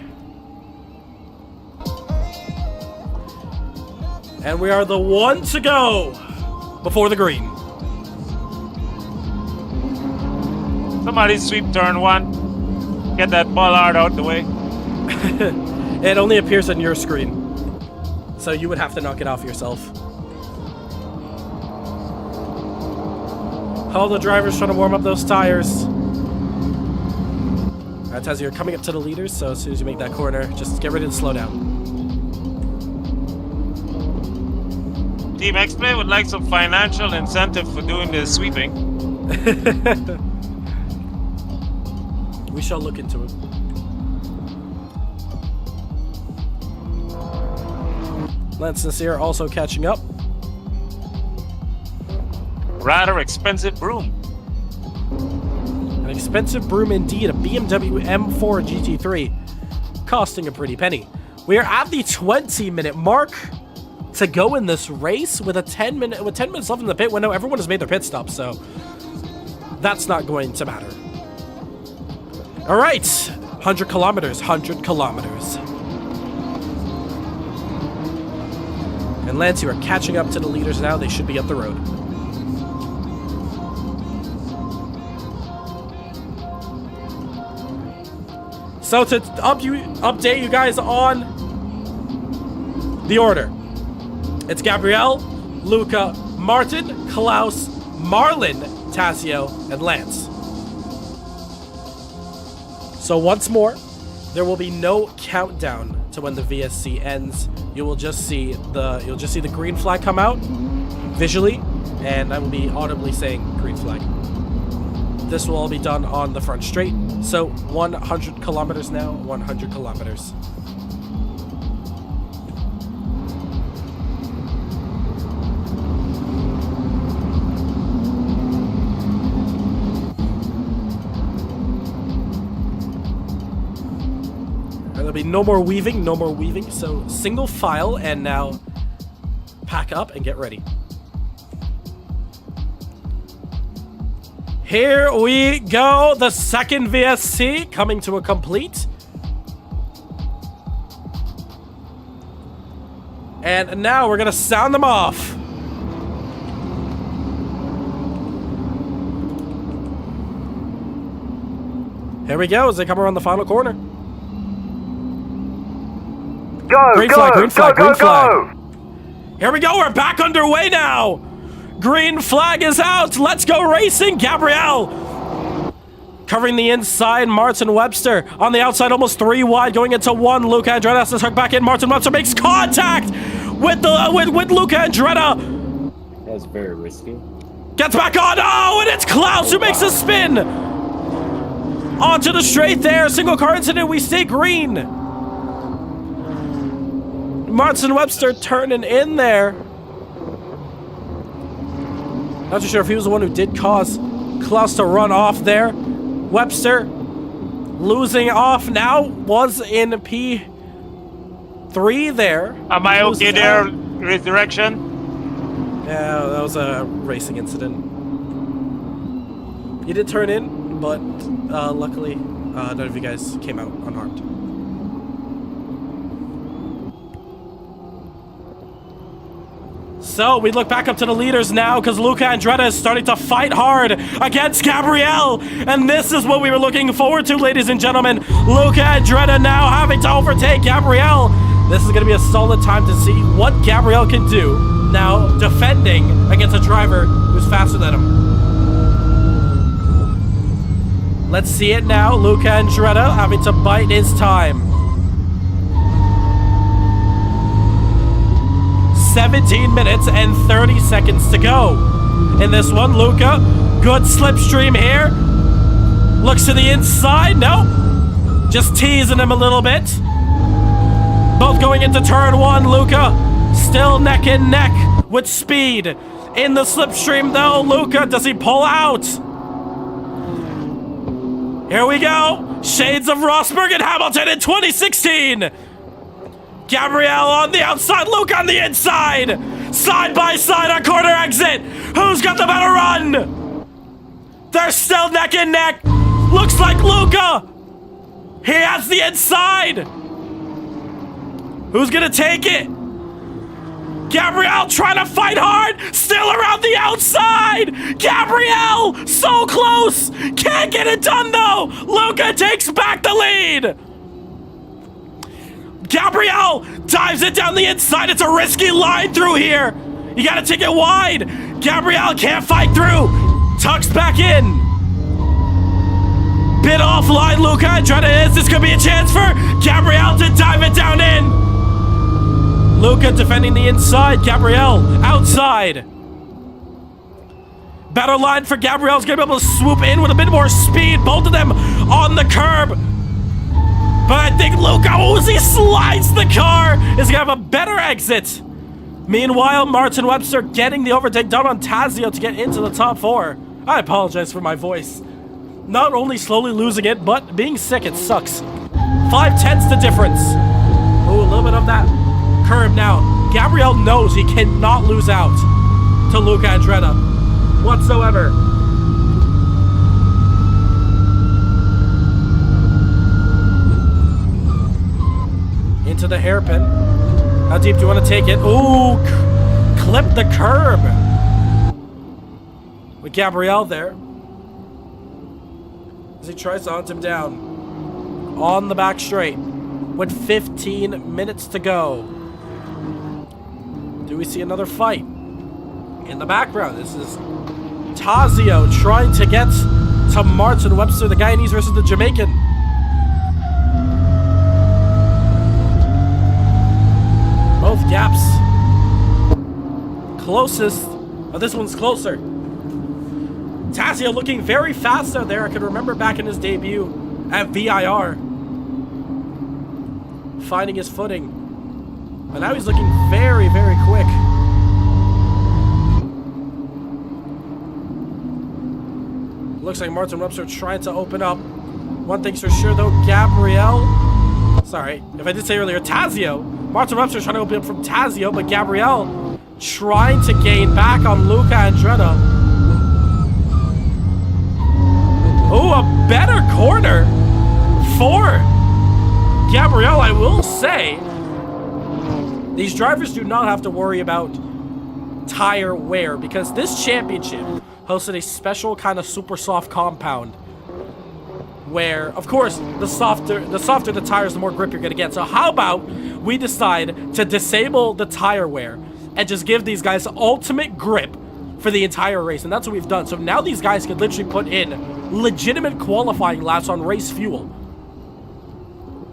And we are the one to go before the green.
Somebody sweep turn 1. Get that bollard out the way.
It only appears on your screen, so you would have to knock it off yourself. All the drivers trying to warm up those tires. Alright, Taz, you're coming up to the leaders, so as soon as you make that corner, just get ready to slow down.
Team X-Play would like some financial incentive for doing the sweeping.
We shall look into it. Lance Sincere also catching up.
Rather expensive broom.
An expensive broom indeed, a BMW M4 GT3, costing a pretty penny. We are at the 20-minute mark to go in this race with 10 minutes left in the pit window. Everyone has made their pit stop, so that's not going to matter. All right, 100 kilometers, 100 kilometers. And Lance, you are catching up to the leaders now. They should be up the road. So to update you guys on the order, it's Gabriel, Luca, Martin, Klaus, Marlon, Tassio, and Lance. So once more, there will be no countdown to when the VSC ends. You will just see the green flag come out visually, and I will be audibly saying green flag. This will all be done on the front straight. So 100 kilometers now, 100 kilometers. There'll be no more weaving, so single file, and now pack up and get ready. Here we go, the second VSC coming to a complete. And now we're gonna sound them off. Here we go as they come around the final corner.
Go,
Green
go,
flag, green flag,
go,
green
go,
flag.
go!
Here we go, we're back underway now. Green flag is out. Let's go racing, Gabrielle. Covering the inside, Martin Webster. On the outside, almost 3 wide, going into 1. Luca Andretta has to tuck back in. Martin Webster makes contact with Luca Andretta.
That's very risky.
Gets back on. Oh, and it's Klaus who makes a spin. Onto the straight there. Single car incident. We stay green. Martin Webster turning in there. Not too sure if he was the one who did cause Klaus to run off there. Webster losing off now, was in P3 there.
Am I okay there? Resurrection?
Yeah, that was a racing incident. You did turn in, but luckily none of you guys came out unharmed. So we look back up to the leaders now because Luca Andretta is starting to fight hard against Gabrielle. And this is what we were looking forward to, ladies and gentlemen. Luca Andretta now having to overtake Gabrielle. This is going to be a solid time to see what Gabrielle can do now defending against a driver who's faster than him. Let's see it now. Luca Andretta having to bite his time. 17 minutes and 30 seconds to go. In this one, Luca, good slipstream here. Looks to the inside, no. Just teasing him a little bit. Both going into turn 1, Luca still neck and neck with speed. In the slipstream though, Luca, does he pull out? Here we go. Shades of Rosberg and Hamilton in 2016. Gabriel on the outside, Luca on the inside. Side by side on corner exit. Who's got the better run? They're still neck and neck. Looks like Luca. He has the inside. Who's gonna take it? Gabriel trying to fight hard. Still around the outside. Gabriel so close. Can't get it done though. Luca takes back the lead. Gabriel dives it down the inside. It's a risky line through here. You gotta take it wide. Gabriel can't fight through. Tucks back in. Bit offline, Luca Andretti is. This could be a chance for Gabriel to dive it down in. Luca defending the inside. Gabriel outside. Better line for Gabriel's gonna be able to swoop in with a bit more speed. Both of them on the curb. But I think Luca, as he slides the car, is gonna have a better exit. Meanwhile, Martin Webster getting the overtake done on Tazio to get into the top 4. I apologize for my voice. Not only slowly losing it, but being sick, it sucks. 5/10 the difference. Ooh, a little bit of that curb now. Gabriel knows he cannot lose out to Luca Andretti whatsoever. Into the hairpin. How deep do you want to take it? Ooh, clip the curb. With Gabriel there. As he tries to hunt him down. On the back straight. With 15 minutes to go. Do we see another fight? In the background, this is Tazio trying to get to Martin Webster, the Guyanese versus the Jamaican. Both gaps closest, but this one's closer. Tazio looking very fast out there. I can remember back in his debut at VIR. Finding his footing. But now he's looking very, very quick. Looks like Martin Webster trying to open up. One thing's for sure though, Gabriel. Sorry, if I did say earlier, Tazio. Martin Webster trying to open up from Tazio, but Gabriel trying to gain back on Luca Andretti. Oh, a better corner for Gabriel, I will say. These drivers do not have to worry about tire wear because this championship hosted a special kind of super soft compound where, of course, the softer the tires, the more grip you're going to get. So how about we decide to disable the tire wear and just give these guys ultimate grip for the entire race? And that's what we've done. So now these guys can literally put in legitimate qualifying laps on race fuel.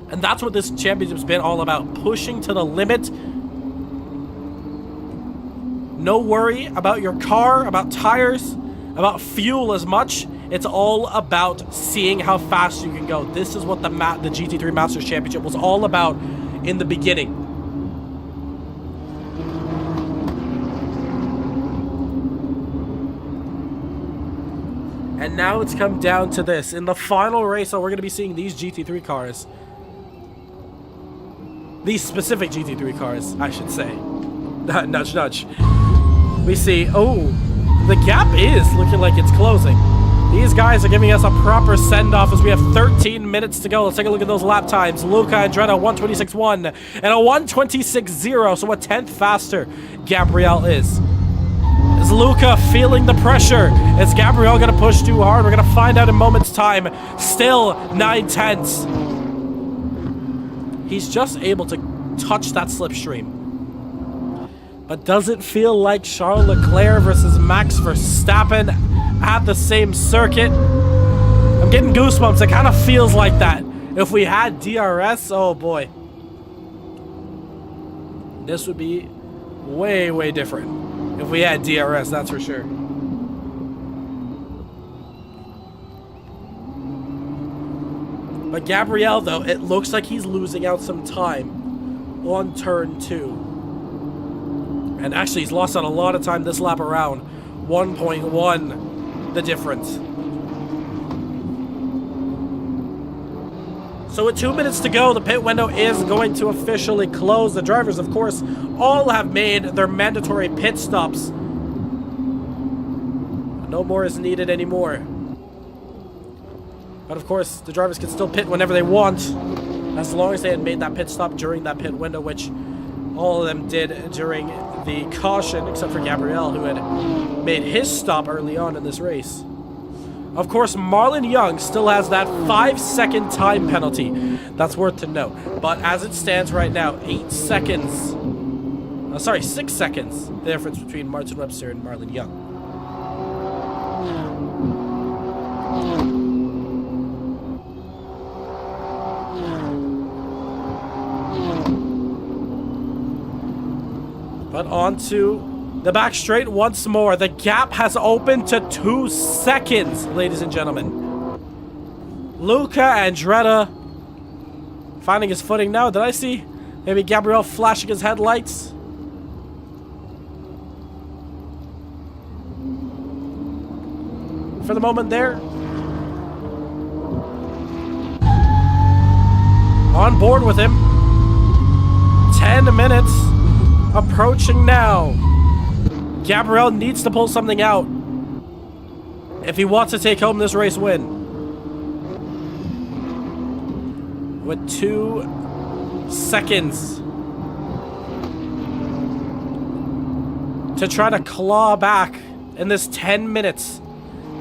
And that's what this championship's been all about, pushing to the limit. No worry about your car, about tires, about fuel as much. It's all about seeing how fast you can go. This is what the GT3 Masters Championship was all about in the beginning. And now it's come down to this. In the final race, we're going to be seeing these GT3 cars. These specific GT3 cars, I should say. Nudge, nudge. We see, oh, the gap is looking like it's closing. These guys are giving us a proper send-off as we have 13 minutes to go. Let's take a look at those lap times. Luca Andretti, 1:26.1 and a 1:26.0, so a 10th faster Gabriel is. Is Luca feeling the pressure? Is Gabriel going to push too hard? We're going to find out in moments' time. Still 9/10. He's just able to touch that slipstream. But does it feel like Charles Leclerc versus Max Verstappen at the same circuit? I'm getting goosebumps. It kind of feels like that. If we had DRS, oh boy. This would be way, way different. If we had DRS, that's for sure. But Gabriel, though, it looks like he's losing out some time on turn 2. And actually, he's lost out a lot of time this lap around. 1.1 the difference. So with 2 minutes to go, the pit window is going to officially close. The drivers, of course, all have made their mandatory pit stops. No more is needed anymore. But of course, the drivers can still pit whenever they want, as long as they had made that pit stop during that pit window, which all of them did during the caution, except for Gabriel, who had made his stop early on in this race. Of course, Marlon Young still has that 5-second time penalty. That's worth to note. But as it stands right now, 6 seconds. The difference between Martin Webster and Marlon Young. But onto the back straight once more. The gap has opened to 2 seconds, ladies and gentlemen. Luca Andretti finding his footing now. Did I see maybe Gabriel flashing his headlights? For the moment there. On board with him. 10 minutes. Approaching now. Gabriel needs to pull something out if he wants to take home this race win. With 2 seconds to try to claw back in this 10 minutes.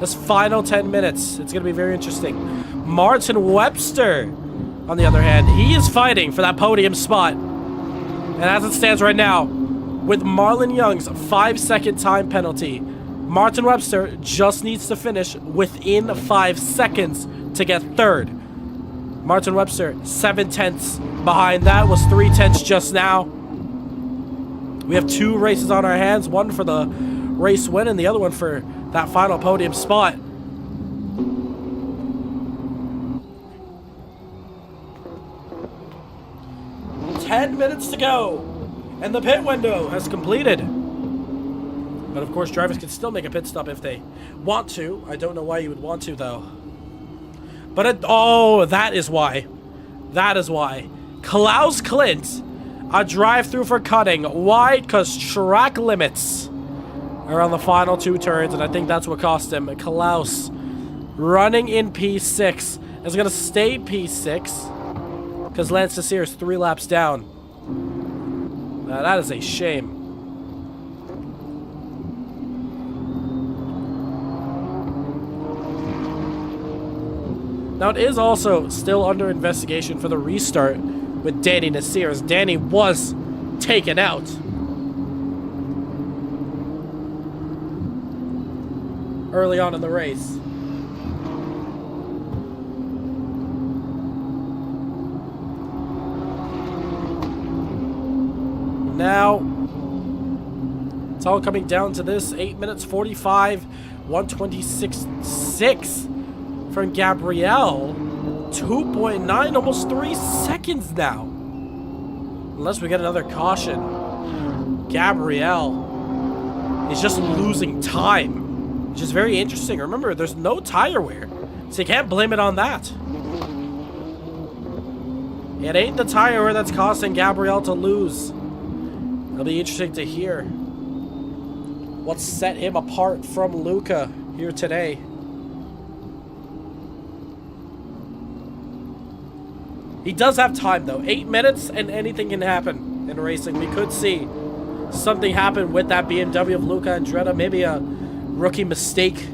This final 10 minutes. It's going to be very interesting. Martin Webster, on the other hand, he is fighting for that podium spot. And as it stands right now, with Marlon Young's 5-second time penalty, Martin Webster just needs to finish within 5 seconds to get third. Martin Webster, 7/10 behind that, was 3/10 just now. We have 2 races on our hands, one for the race win and the other one for that final podium spot. Ten minutes to go, and the pit window has completed. But of course, drivers can still make a pit stop if they want to. I don't know why you would want to, though. But oh, that is why. That is why. Klaus Klint, a drive-through for cutting. Why? Because track limits are on the final 2 turns, and I think that's what cost him. Klaus, running in P6, is going to stay P6. Because Lance Desir is 3 laps down. Now, that is a shame. Now, it is also still under investigation for the restart with Danny Nasir, as Danny was taken out. Early on in the race. Now, it's all coming down to this. 8 minutes 45, 126.6 from Gabriel. 2.9, almost 3 seconds now. Unless we get another caution. Gabriel is just losing time, which is very interesting. Remember, there's no tire wear, so you can't blame it on that. It ain't the tire wear that's costing Gabriel to lose. It'll be interesting to hear what set him apart from Luca here today. He does have time, though. 8 minutes, and anything can happen in racing. We could see something happen with that BMW of Luca Andretti. Maybe a rookie mistake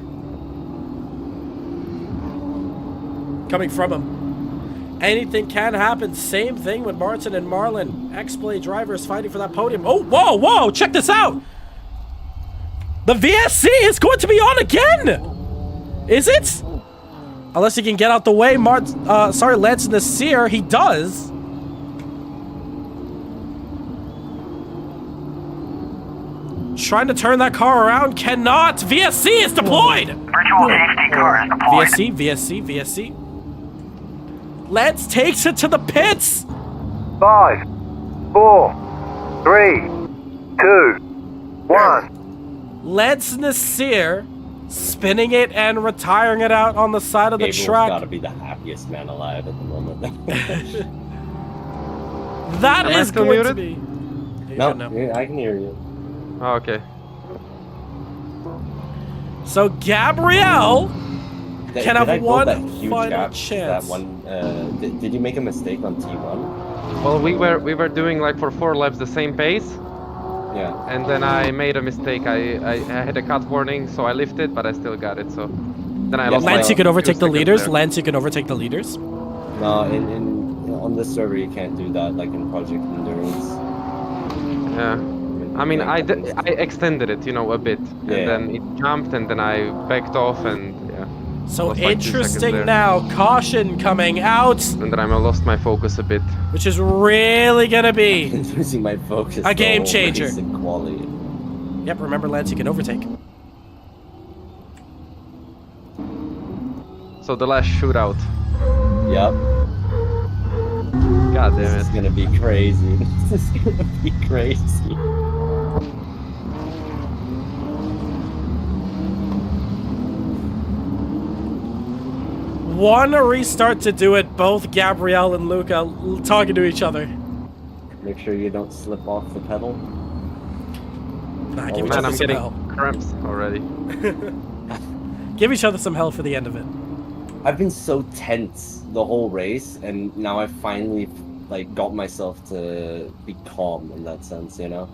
coming from him. Anything can happen. Same thing with Martin and Marlon. X-Play drivers fighting for that podium. Oh, whoa, whoa, check this out. The VSC is going to be on again. Is it? Unless he can get out the way. Lance Nasir, he does. Trying to turn that car around, cannot. VSC is deployed.
Virtual safety car is deployed.
VSC. Lance takes it to the pits.
5, 4, 3, 2, 1.
Lance Nasir spinning it and retiring it out on the side of the
Gabriel's
track.
gotta be the happiest man alive at the moment.
That
Am I
is
still
going to
muted?
be.
No,
No.
yeah, I can hear you.
Oh, okay.
So Gabrielle
Did
can
I
have
go
one
that huge
final
gap?
chance.
That one. Did you make a mistake on T1?
Well, we were doing like for 4 laps the same pace,
Yeah.
and then I made a mistake. I had a cut warning, so I lifted, but I still got it. So then I lost.
Lance,
like
you can
2
overtake the
seconds
leaders.
there.
Lance, you can overtake the leaders.
No, on this server you can't do that like in Project Endurance.
Yeah. I mean, I extended it, you know, a bit,
Yeah.
and then it jumped, and then I backed off, and yeah.
So
Lost like 2 seconds
interesting
there.
now. Caution coming out,
And then I lost my focus a bit.
which is really gonna be.
Losing my focus.
A game
the whole
changer.
race and quality.
Yep, remember Lance, you can overtake.
So the last shootout.
Yep.
God
This
damn
is
it.
gonna be crazy. This is gonna be crazy.
One restart to do it. Both Gabrielle and Luca talking to each other.
Make sure you don't slip off the pedal.
Nah,
Oh,
give each
Man,
other
I'm
some
getting
hell.
cramps already.
Give each other some hell for the end of it.
I've been so tense the whole race, and now I finally like got myself to be calm in that sense, you know.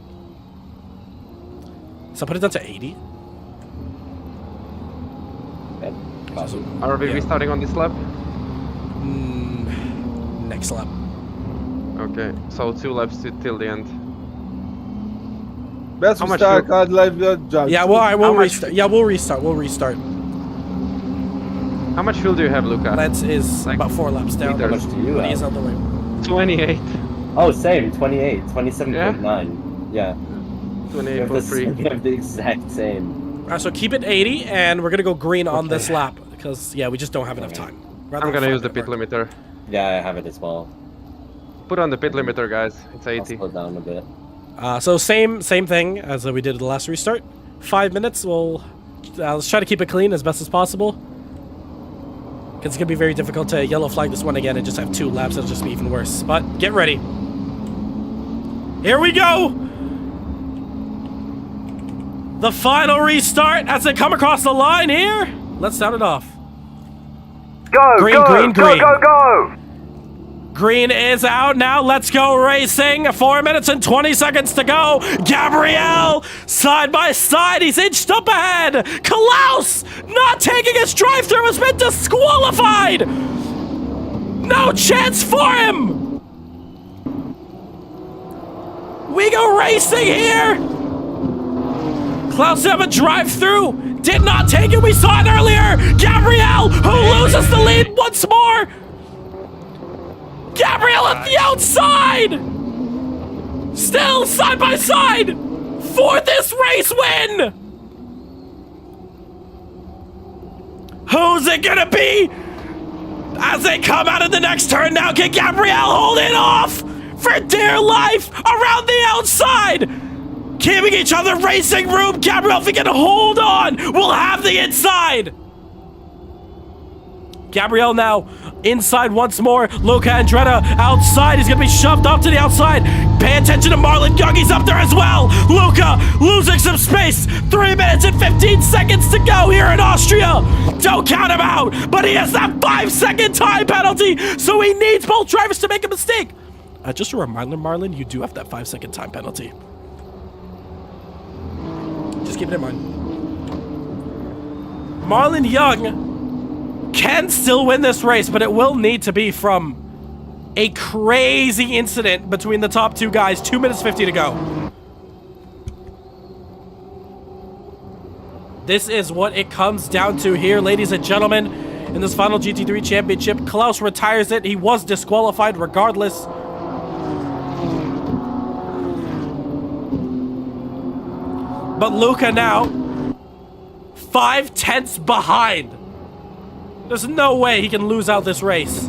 So put it down to 80.
And caution.
Are we
Yeah.
restarting on this lap?
Next lap.
Okay, so 2 laps till the end.
Best
How much
restart
fuel-
card live your judge.
Yeah, well, I will
How much-
restart. Yeah, we'll restart. We'll restart.
How much fuel do you have, Luca?
Lance is
Like
about 4 laps down.
How much do you
But he is
have?
on the way.
28.
Oh, same. 28. 27.9. Yeah. We have,
28.3.
we have the exact same.
Alright, so keep it 80, and we're gonna go green on this lap because yeah, we just don't have enough time. Rather
I'm
than
gonna use the
fucking
pit
apart.
limiter.
Yeah, I have it as well.
Put on the pit limiter, guys. It's
I'll
80.
slow down a bit.
So same thing as we did at the last restart. 5 minutes. We'll let's try to keep it clean as best as possible. Because it's gonna be very difficult to yellow flag this one again and just have 2 laps. It'll just be even worse. But get ready. Here we go. The final restart as they come across the line here. Let's sound it off.
Go,
Green,
go,
green,
go,
green.
go, go!
Green is out now. Let's go racing. 4 minutes and 20 seconds to go. Gabrielle, side by side. He's inched up ahead. Klaus, not taking his drive-through, has been disqualified. No chance for him. We go racing here. Klaus have a drive-through. Did not take it. We saw it earlier. Gabrielle, who loses the lead once more. Gabrielle at the outside! Still side by side for this race win! Who's it gonna be? As they come out of the next turn now, can Gabrielle hold it off for dear life around the outside? Giving each other racing room. Gabrielle, if we can hold on, we'll have the inside. Gabrielle now inside once more. Luca Andretta outside. He's going to be shoved off to the outside. Pay attention to Marlon Young. He's up there as well. Luca losing some space. 3 minutes and 15 seconds to go here in Austria. Don't count him out. But he has that 5-second time penalty. So he needs both drivers to make a mistake. Just a reminder, Marlon, you do have that 5-second time penalty. Just keep it in mind. Marlon Young can still win this race, but it will need to be from a crazy incident between the top 2 guys. 2 minutes 50 to go. This is what it comes down to here, ladies and gentlemen. In this final GT3 championship, Klaus retires it. He was disqualified regardless. But Luca now 5/10 behind. There's no way he can lose out this race.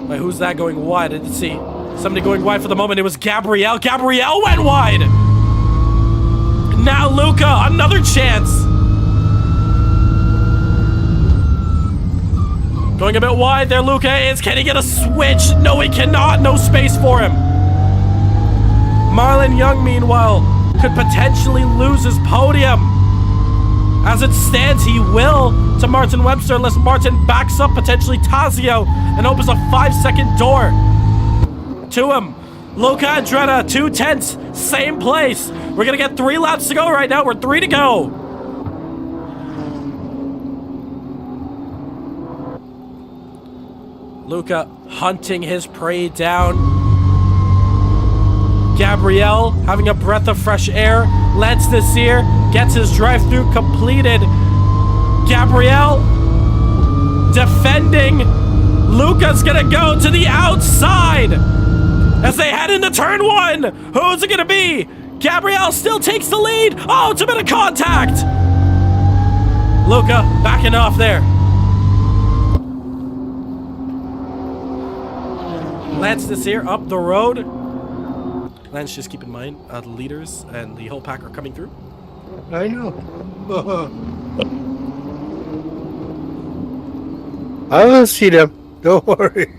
Wait, who's that going wide? I didn't see somebody going wide for the moment. It was Gabrielle. Gabrielle went wide. Now Luca, another chance. Going a bit wide there, Luca is. Can he get a switch? No, he cannot. No space for him. Marlon Young, meanwhile, could potentially lose his podium. As it stands, he will to Martin Webster unless Martin backs up potentially Tazio and opens a 5-second door to him. Luca Andretta, 2/10, same place. We're gonna get 3 laps to go right now. We're 3 to go. Luca hunting his prey down. Gabriel having a breath of fresh air. Lance Nasir gets his drive-through completed. Gabriel defending. Luca's gonna go to the outside as they head into turn 1. Who's it gonna be? Gabriel still takes the lead. Oh, it's a bit of contact. Luca backing off there. Lance Nasir up the road. Lance, just keep in mind, the leaders and the whole pack are coming through.
I know. I will see them. Don't worry.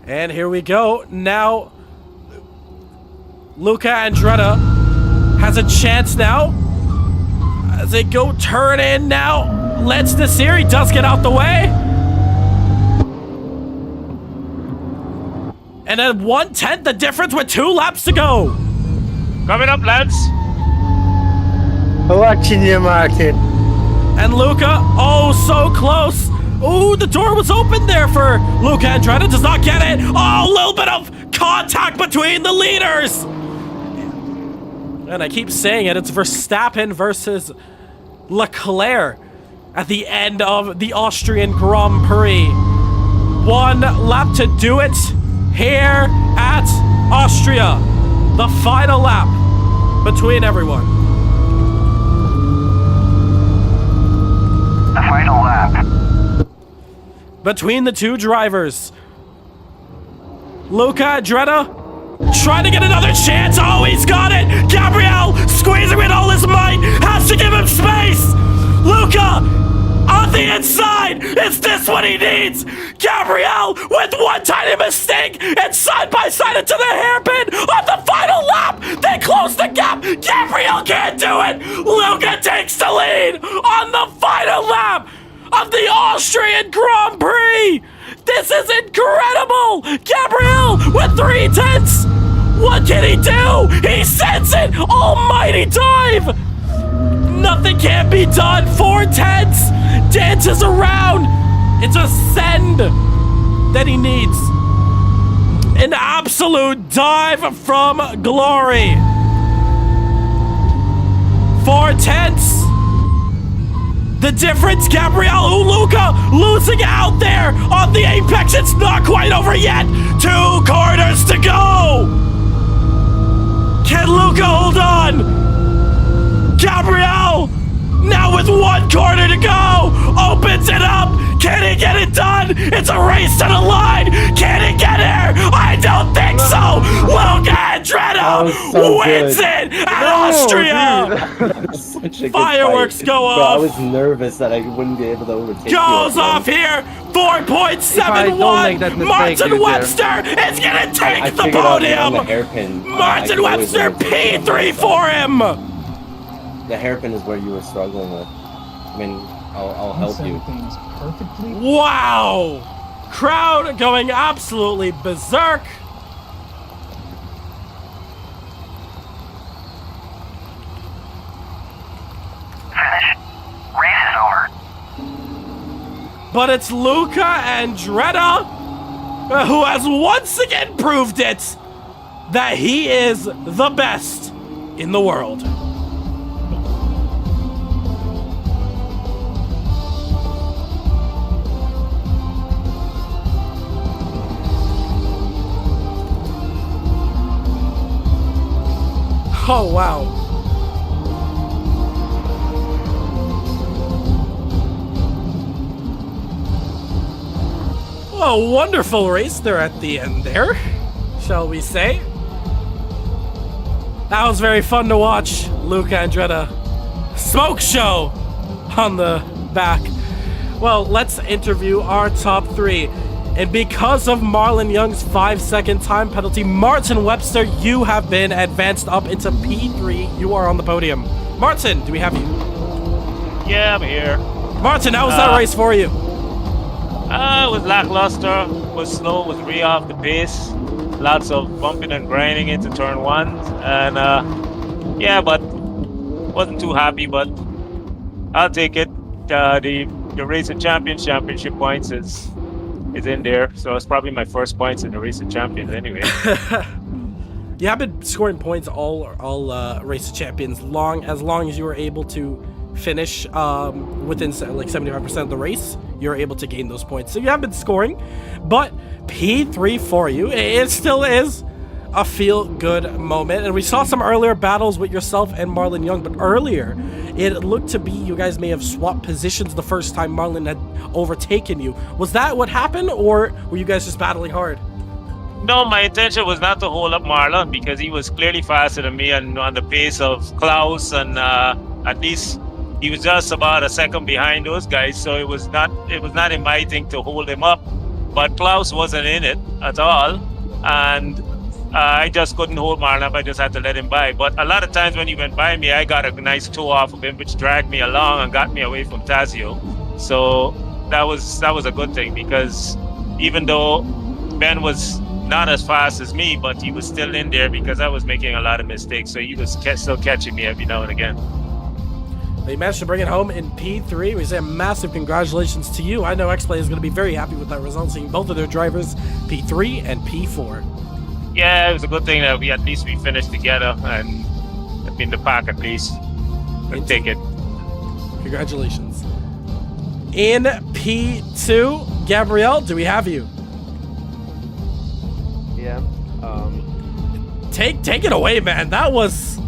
And here we go. Now, Luca Andretta has a chance now. As they go turn in now. Lance Nasir, he does get out the way. And then 1/10 the difference with 2 laps to go.
Coming up, lads.
I'm watching you, Martin.
And Luca, oh, so close. Oh, the door was open there for Luca Andretta. Does not get it. Oh, a little bit of contact between the leaders. And I keep saying it, it's Verstappen versus Leclerc at the end of the Austrian Grand Prix. 1 lap to do it. Here at Austria, the final lap between everyone.
The final lap.
Between the 2 drivers. Luca Andretta trying to get another chance. Oh, he's got it. Gabriel squeezing with all his might. Has to give him space. Luca on the inside. Is this what he needs? Gabriel with one tiny mistake and side by side into the hairpin on the final lap. They close the gap. Gabriel can't do it. Luca takes the lead on the final lap of the Austrian Grand Prix. This is incredible. Gabriel with 3/10. What can he do? He sends it. Almighty dive. Nothing can be done. 4/10. Dances around. It's a send that he needs. An absolute dive from glory. 4/10. The difference, Gabriel Luca losing out there on the apex. It's not quite over yet. 2 corners to go. Can Luca hold on? Gabriel, now with 1 corner to go, opens it up. Can he get it done? It's a race to the line. Can he get there? I don't think so. Luca Andretta wins it at Austria.
Such a good
Fireworks
fight.
go
Bro, I
off.
was nervous that I wouldn't be able to overtake you.
Goes off here. 4.71. Martin Webster is gonna take the podium. Martin Webster P3 for him.
The hairpin is where you were struggling with. I mean, I'll help you.
Wow! Crowd going absolutely berserk.
Finish. Race is over.
But it's Luca Andretta who has once again proved it that he is the best in the world. Oh, wow. A wonderful race there at the end there, shall we say. That was very fun to watch, Luca Andretta. Smoke show on the back. Well, let's interview our top 3. And because of Marlon Young's 5-second time penalty, Martin Webster, you have been advanced up into P3. You are on the podium. Martin, do we have you?
Yeah, I'm here.
Martin, how was that race for you?
It was lackluster, was slow, was way off the pace. Lots of bumping and grinding into turn 1. And yeah, but wasn't too happy, but I'll take it. The Race of Champions championship points is in there, so it's probably my first points in the Race of Champions anyway.
You have been scoring points all Race of Champions as long as you were able to finish within like 75% of the race. You're able to gain those points, so you have been scoring. But P3 for you, it still is a feel-good moment. And we saw some earlier battles with yourself and Marlon Young, but earlier it looked to be you guys may have swapped positions the first time Marlon had overtaken you. Was that what happened, or were you guys just battling hard?
No, my intention was not to hold up Marlon because he was clearly faster than me and on the pace of Klaus, and at least he was just about a second behind those guys, so it was not in my thing to hold him up. But Klaus wasn't in it at all, and I just couldn't hold Marlon up. I just had to let him by. But a lot of times when he went by me, I got a nice toe off of him, which dragged me along and got me away from Tazio. So that was a good thing, because even though Ben was not as fast as me, but he was still in there because I was making a lot of mistakes. So he was still catching me every now and again.
You managed to bring it home in P3. We say a massive congratulations to you. I know X-Play is going to be very happy with that result, seeing both of their drivers P3 and P4.
Yeah, it was a good thing that we finished together and in the pack at least. We'll take it.
Congratulations. In P2, Gabrielle, do we have you?
Yeah.
Take it away, man. That was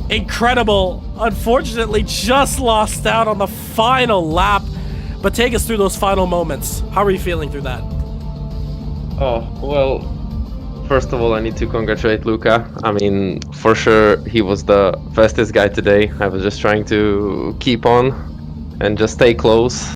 incredible. Unfortunately, just lost out on the final lap. But take us through those final moments. How are you feeling through that?
Oh, well, first of all, I need to congratulate Luca. I mean, for sure, he was the fastest guy today. I was just trying to keep on and just stay close.